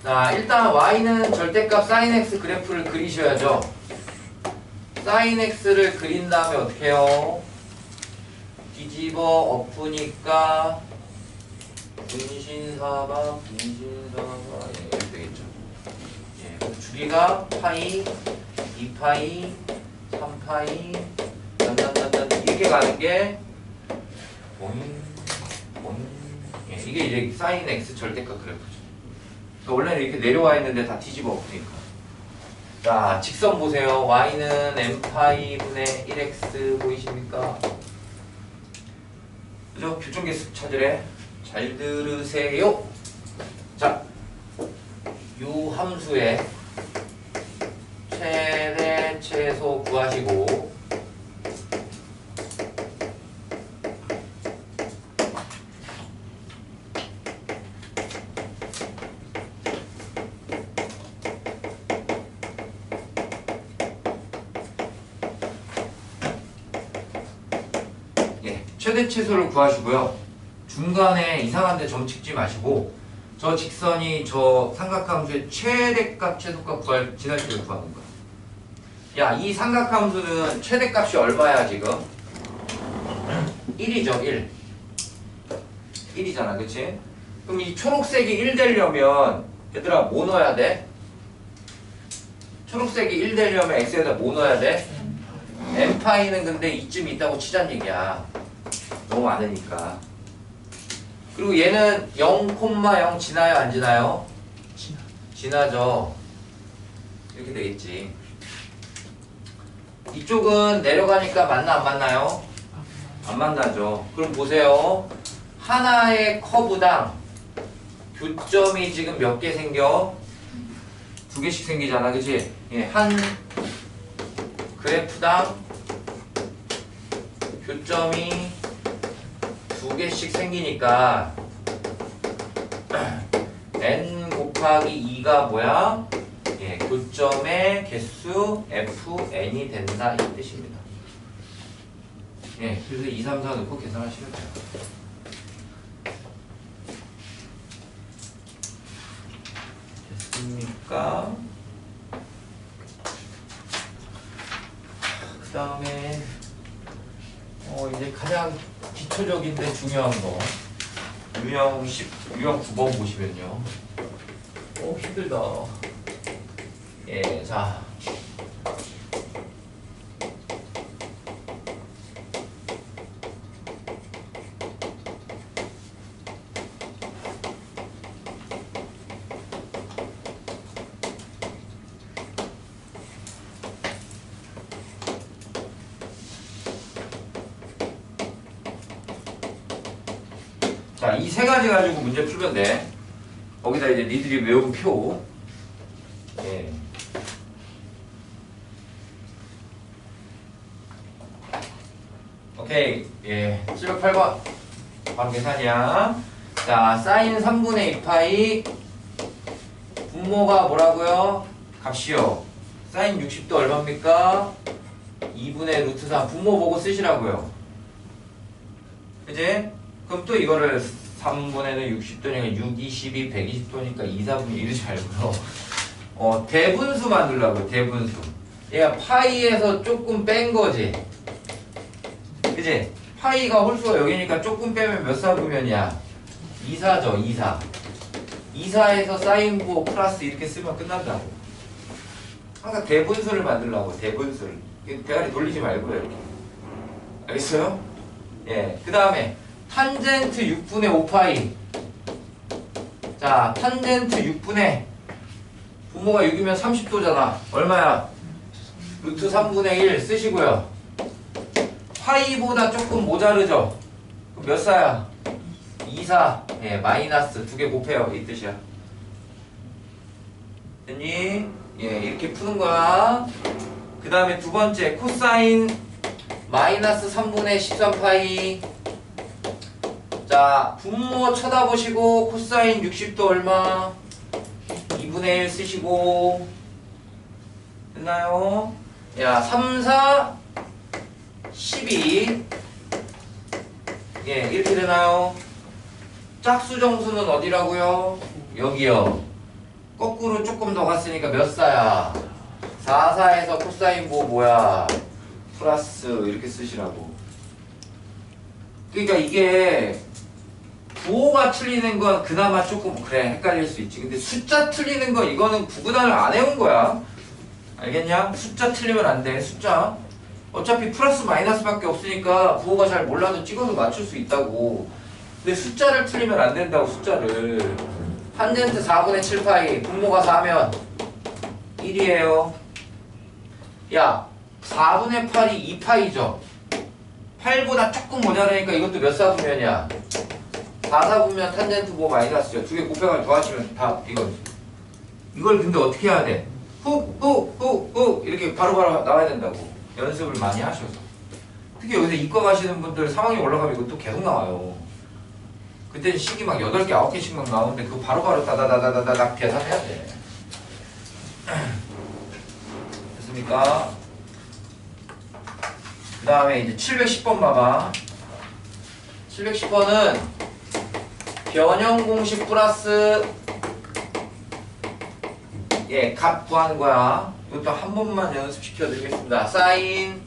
자, 일단 y는 절대값 sin x 그래프를 그리셔야죠. sin x를 그린 다음에 어떻게 해요? 뒤집어 엎으니까 분신사바 이렇게 되겠죠. 예, 그래서 주기가 파이, 2파이, 3파이 이렇게 가는 게 예, 이게 이제 sin x 절대값 그래프죠. 그러니까 원래는 이렇게 내려와 있는데 다 뒤집어 엎으니까. 자, 직선 보세요. y는 n파이 분의 1x 보이십니까? 그죠? 교정계수 찾으래. 잘 들으세요. 자, 요 함수의 최대 최소 구하시고 최대 최소를 구하시고요. 중간에 이상한 데 점 찍지 마시고 저 직선이 저 삼각함수의 최대값, 최소값 구할 지날식을 구하는 거야. 야, 이 삼각함수는 최대값이 얼마야 지금? 1이죠, 1. 1이잖아, 그치? 그럼 이 초록색이 1 되려면 얘들아 뭐 넣어야 돼? 초록색이 1 되려면 x에다 뭐 넣어야 돼? n파이는 근데 이쯤 있다고 치자는 얘기야. 너무 많으니까. 그리고 얘는 0,0 지나요, 안 지나요? 지나죠. 이렇게 되겠지. 이쪽은 내려가니까 만나 안 만나요? 안 만나죠. 그럼 보세요. 하나의 커브당 교점이 지금 몇 개 생겨? 2개씩 생기잖아, 그치? 예, 한 그래프당 교점이 2개씩 생기니까 n 곱하기 2가 뭐야? 예, 교점의 개수 fn이 된다 이 뜻입니다. 예, 그래서 2, 3, 4 넣고 계산하시면 돼요. 됐습니까? 그 다음에 이제 가장 기초적인데 중요한 거 유형 9번 보시면요. 힘들다. 예, 자. 자, 이 세 가지 가지고 문제 풀면 돼. 거기다 이제 니들이 외운 표. 예. 오케이. 예. 708번. 바로 계산이야. 자, 사인 3분의 2파이. 분모가 뭐라고요? 값이요. 사인 60도 얼마입니까? 2분의 루트 3. 분모 보고 쓰시라고요. 그지? 그럼 또 이거를 3분의는 60도니까 6, 22, 120도니까 2, 4분의 이러지 말고요. 대분수 만들라고요. 대분수. 얘가 파이에서 조금 뺀 거지. 그치? 파이가 홀수가 여기니까 조금 빼면 몇 사분면이야? 2사죠. 2사. 2사에서 사인9 플러스 이렇게 쓰면 끝난다고. 항상 대분수를 만들라고. 대분수를. 대가리 돌리지 말고요. 이렇게. 알겠어요? 예. 그 다음에 탄젠트 6분의 5파이. 자, 탄젠트 6분의 분모가 6이면 30도잖아. 얼마야? 루트 3분의 1 쓰시고요. 파이보다 조금 모자르죠? 그럼 몇 사야? 2사. 예, 마이너스 2개 곱해요. 이 뜻이야. 됐니? 예, 이렇게 푸는 거야. 그 다음에 두 번째, 코사인 마이너스 3분의 13파이. 자, 분모 쳐다보시고 코사인 60도 얼마? 2분의 1 쓰시고. 됐나요? 야, 3, 4, 12. 예, 이렇게 되나요? 짝수 정수는 어디라고요? 여기요. 거꾸로 조금 더 갔으니까 몇 사야? 4, 4에서 코사인 뭐야? 플러스 이렇게 쓰시라고. 그러니까 이게 부호가 틀리는 건 그나마 조금 그래 헷갈릴 수 있지. 근데 숫자 틀리는 거 이거는 구분을 안 해온 거야. 알겠냐? 숫자 틀리면 안 돼. 숫자. 어차피 플러스 마이너스밖에 없으니까 부호가 잘 몰라도 찍어서 맞출 수 있다고. 근데 숫자를 틀리면 안 된다고. 숫자를. 탄젠트 4분의 7파이 분모가 4면 1이에요. 야 4분의 8이 2파이죠. 8보다 조금 모자라니까 이것도 몇 사분면이야? 4사분면 탄젠트 뭐 마이너스죠. 두 개 곱해가지고 더하시면 다 이거지. 이걸 근데 어떻게 해야 돼? 훅 이렇게 바로바로 나와야 된다고. 연습을 많이 하셔서. 특히 여기서 이과 가시는 분들 3학년 올라가면 이거 또 계속 나와요. 그때는 식이 막 8개, 9개씩 막 나오는데 그거 바로바로 다다다다다닥 계산해야 돼. 됐습니까? 그 다음에 이제 710번 봐봐. 710번은 변형 공식 플러스 값 구하는 거야. 이것도 한 번만 연습시켜 드리겠습니다. 사인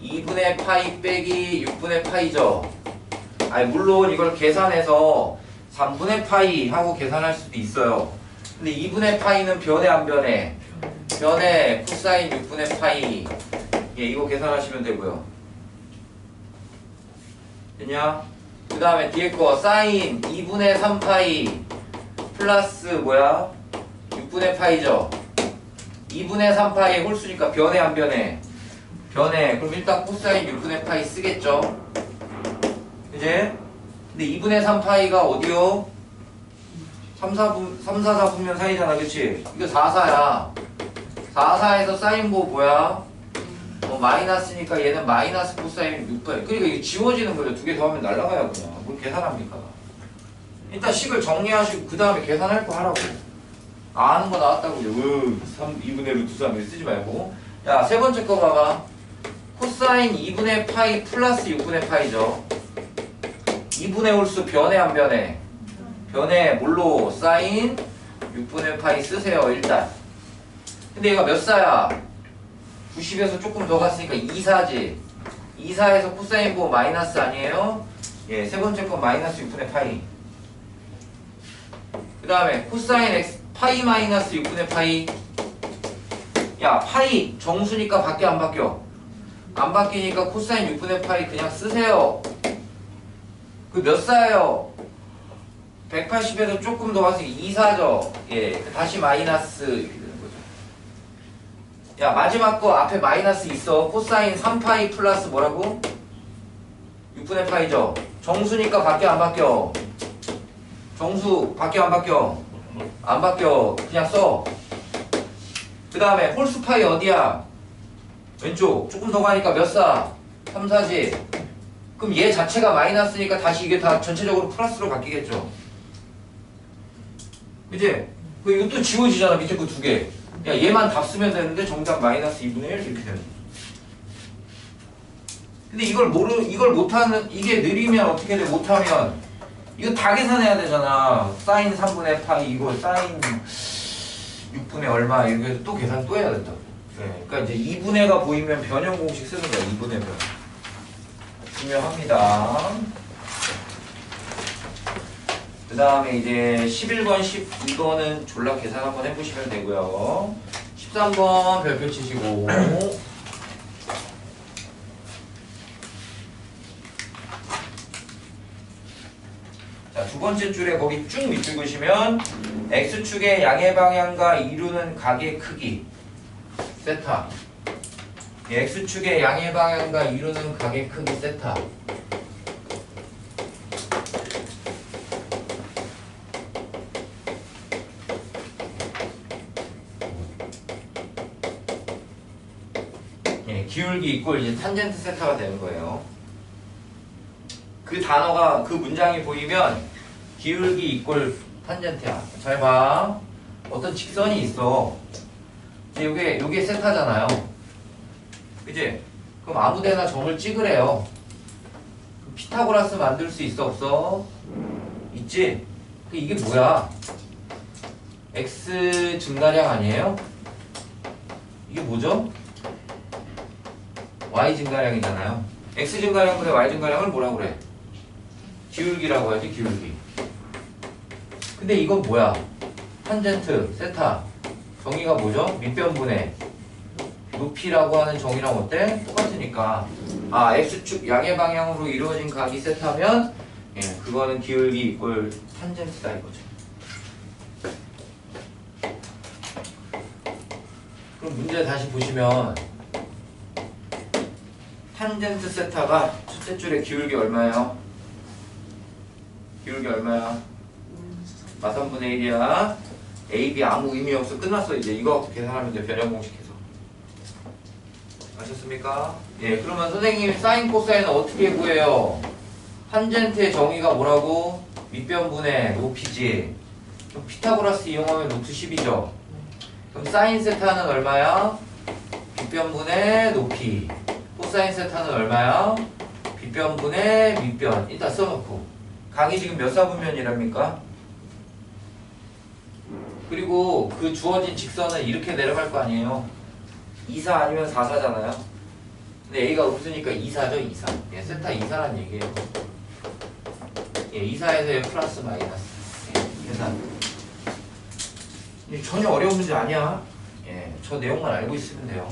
2분의 파이 빼기 6분의 파이죠. 아니 물론 이걸 계산해서 3분의 파이 하고 계산할 수도 있어요. 근데 2분의 파이는 변해 안 변해? 변해. 코사인 6분의 파이. 이거 계산하시면 되고요. 됐냐? 그 다음에 뒤에 거 사인 2분의 3파이 플러스 뭐야? 6분의 파이죠. 2분의 3파이 홀수니까 변해 안 변해? 변해. 그럼 일단 코사인 6분의 파이 쓰겠죠. 그지? 근데 2분의 3파이가 어디요? 3, 4, 4분면 사이잖아. 그치? 이거 4, 4야. 4, 4에서 사인보 뭐야? 마이너스니까 얘는 마이너스 코사인 6파이. 그러니까 이게 지워지는 거죠. 두 개 더하면 날라가요 그냥. 뭘 계산합니까? 일단 식을 정리하시고 그 다음에 계산할 거 하라고. 아는 거 나왔다고. 2분의 루트 3 이렇게 쓰지 말고. 야, 세 번째 거 봐봐. 코사인 2분의 파이 플러스 6분의 파이죠. 2분의 홀수 변해 안 변해? 변해. 뭘로? 사인 6분의 파이 쓰세요 일단. 근데 얘가 몇 사야? 90에서 조금 더 갔으니까 2사지. 2사에서 코사인 보 마이너스 아니에요? 예, 세 번째 건 마이너스 6분의 파이. 그 다음에 코사인 x 파이 마이너스 6분의 파이. 야, 파이 정수니까 밖에 안 바뀌어. 안 바뀌니까 코사인 6분의 파이 그냥 쓰세요. 그 몇 사예요? 180에서 조금 더 갔으니까 2사죠. 예, 다시 마이너스 이렇게 되는 거죠. 야, 마지막 거 앞에 마이너스 있어. 코사인 3파이 플러스 뭐라고? 6분의 파이죠. 정수니까 밖에 안 바뀌어. 정수 밖에 안 바뀌어. 안 바뀌어. 그냥 써. 그 다음에 홀수 파이 어디야? 왼쪽. 조금 더 가니까 몇 사? 3, 4지. 그럼 얘 자체가 마이너스니까 다시 이게 다 전체적으로 플러스로 바뀌겠죠. 그치? 이것도 지워지잖아. 밑에 그 두 개. 야, 얘만 답 쓰면 되는데 정답 마이너스 2분의 1 이렇게 되는 거야. 근데 이걸 못하는, 이게 느리면 어떻게 돼? 못하면 이거 다 계산해야 되잖아. 사인 3분의 파이 이거 사인 6분의 얼마 이렇게 해서 또 계산 또 해야 된다고. 네. 그러니까 이제 2분의가 보이면 변형 공식 쓰는 거야. 2분의 변. 중요합니다. 그 다음에 이제 11번, 12번은 졸라 계산 한번 해보시면 되고요. 13번 별표 치시고. 자, 두 번째 줄에 거기 쭉 밑줄그시면 X축의 양의 방향과 이루는 각의 크기 세타. X축의 양의 방향과 이루는 각의 크기 세타. 예, 기울기 이꼴 이제 탄젠트 세타가 되는 거예요. 그 단어가 그 문장이 보이면 기울기 이꼴 탄젠트야. 잘 봐. 어떤 직선이 있어. 이제 요게 세타잖아요. 그치? 그럼 아무데나 점을 찍으래요. 피타고라스 만들 수 있어 없어? 있지? 이게 뭐야? x 증가량 아니에요? 이게 뭐죠? y 증가량이잖아요. x 증가량분의 y 증가량을 뭐라고 그래? 기울기라고 하지. 기울기. 근데 이건 뭐야? 탄젠트, 세타. 정의가 뭐죠? 밑변분의 높이라고 하는 정의랑 어때? 똑같으니까. 아, x축 양의 방향으로 이루어진 각이 세타면 예, 그거는 기울기 이꼴 탄젠트다 이거죠. 그럼 문제 다시 보시면 탄젠트 세타가 첫째 줄의 기울기 얼마예요? 기울기 얼마야? 마삼분의 1이야. A, B 아무 의미 없어. 끝났어. 이제 이거 계산하면 돼. 변형 공식해서. 아셨습니까? 예, 그러면 선생님 사인 코사인은 어떻게 구해요? 탄젠트의 정의가 뭐라고? 밑변분의 높이지. 그럼 피타고라스 이용하면 루트 10이죠. 그럼 사인 세타는 얼마야? 빗변분의 높이. 코사인 세타는 얼마야? 빗변분의 밑변. 이따 써놓고. 강이 지금 몇 사분면이랍니까? 그리고 그 주어진 직선은 이렇게 내려갈 거 아니에요? 2사 아니면 4사잖아요. 근데 A가 없으니까 2사죠, 2사. 예, 세타 2사란 얘기예요. 예, 2사에서 플러스 마이너스. 예, 계산. 전혀 어려운 문제 아니야. 예, 저 내용만 알고 있으면 돼요.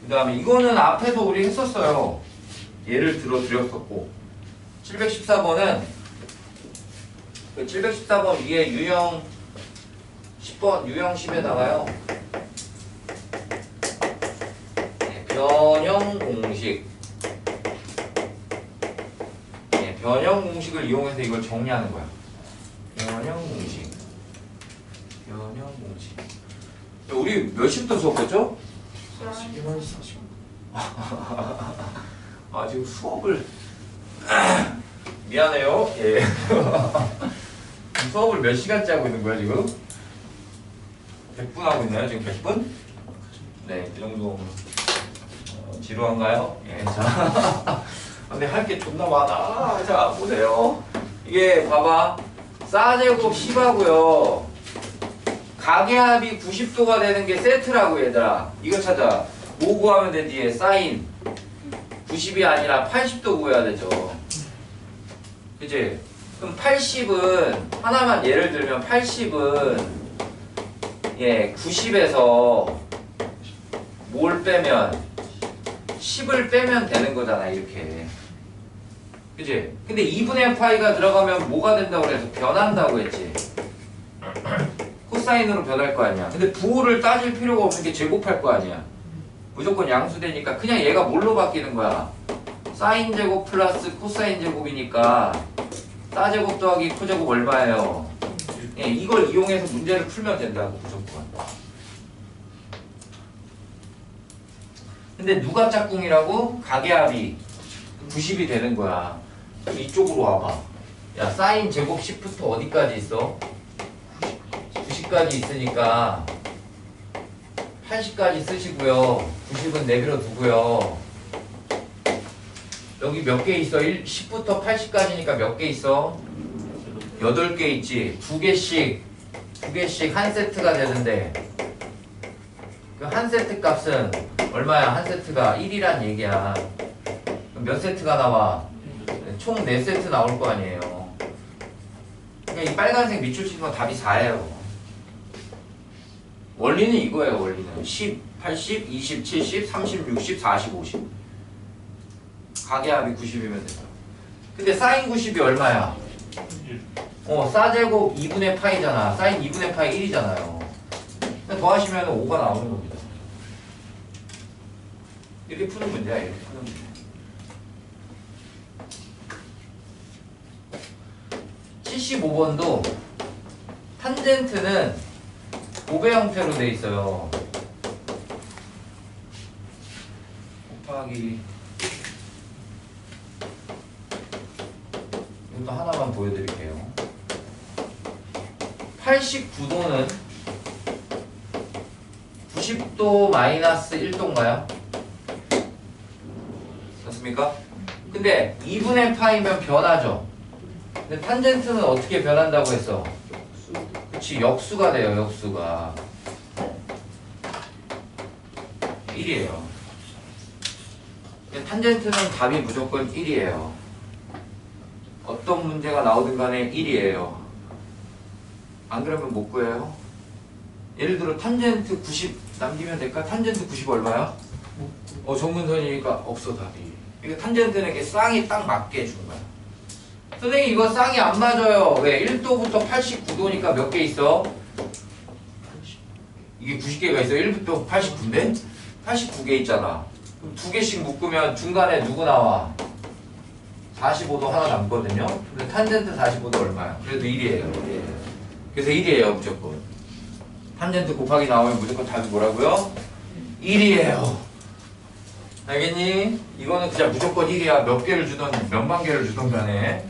그 다음에 이거는 앞에서 우리 했었어요. 예를 들어 드렸었고 714번은 그 714번 위에 유형 10번 유형 10에다가요 변형 공식 변형 공식을 이용해서 이걸 정리하는 거야. 변형 공식 우리 몇 시부터 수업했죠? 12만 40. 아 지금 수업을 미안해요. 예. 수업을 몇 시간째 하고 있는 거야 지금? 100분 하고 있나요 지금 100분? 네, 그 정도 지루한가요? 예, 자. 근데 할 게 존나 많아. 자 보세요. 이게 봐봐. 4제곱 10하고요. 가계합이 90도가 되는 게 세트라고 얘들아. 이거 찾아. 뭐 구하면 돼 뒤에? 사인 90이 아니라 80도 구해야 되죠. 그치? 그럼 80은 하나만 예를 들면 80은 90에서 뭘 빼면 10을 빼면 되는 거잖아 이렇게. 그치? 근데 2분의 파이가 들어가면 뭐가 된다고 그래서 변한다고 했지. 코사인으로 변할 거 아니야. 근데 부호를 따질 필요가 없는 게 제곱할 거 아니야. 무조건 양수되니까 그냥 얘가 뭘로 바뀌는 거야? 사인 제곱 플러스 코사인 제곱이니까 사제곱 더하기 코제곱 얼마예요? 예, 이걸 이용해서 문제를 풀면 된다고 무조건. 근데 누가 짝꿍이라고? 가계합이 90이 되는 거야. 그럼 이쪽으로 와봐. 야, 사인 제곱 10부터 어디까지 있어? 90까지 있으니까 80까지 쓰시고요. 90은 내비로 두고요. 여기 몇 개 있어? 10부터 80까지니까 몇 개 있어? 8개 있지. 2개씩 한 세트가 되는데 그 한 세트 값은 얼마야? 한 세트가 1이란 얘기야. 그럼 몇 세트가 나와? 총 4세트 나올 거 아니에요. 그러니까 이 빨간색 밑줄 치는 건 답이 4예요. 원리는 이거예요. 원리는 10, 80, 20, 70, 30, 60, 40, 50 가계합이 90이면 되죠. 근데 사인 90이 얼마야? 사제곱 2분의 파이잖아. 사인 2분의 파이 1이잖아요. 더하시면 5가 나오는 겁니다. 이렇게 푸는 문제야. 이렇게 푸는 문제. 75번도 탄젠트는 고배 형태로 돼 있어요. 곱하기 이것도 하나만 보여드릴게요. 89도는 90도 마이너스 1도인가요? 맞습니까? 근데 2분의 파이면 변하죠. 근데 탄젠트는 어떻게 변한다고 했어? 그치, 역수가 돼요, 역수가. 1이에요. 탄젠트는 답이 무조건 1이에요. 어떤 문제가 나오든 간에 1이에요. 안 그러면 못 구해요. 예를 들어 탄젠트 90 남기면 될까? 탄젠트 90 얼마야? 정근선이니까 없어 답이. 이거 탄젠트는 이렇게 쌍이 딱 맞게 해준 거야. 선생님 이거 쌍이 안 맞아요. 왜? 1도부터 89도니까 몇 개 있어? 이게 90개가 있어. 1부터 89인데? 89개 있잖아. 그럼 2개씩 묶으면 중간에 누구 나와? 45도 하나 남거든요. 근데 탄젠트 45도 얼마야? 그래도 1이에요. 그래서 1이에요 무조건. 탄젠트 곱하기 나오면 무조건 답이 뭐라고요? 1이에요. 알겠니? 이거는 그냥 무조건 1이야. 몇 개를 주던 몇만 개를 주던 간에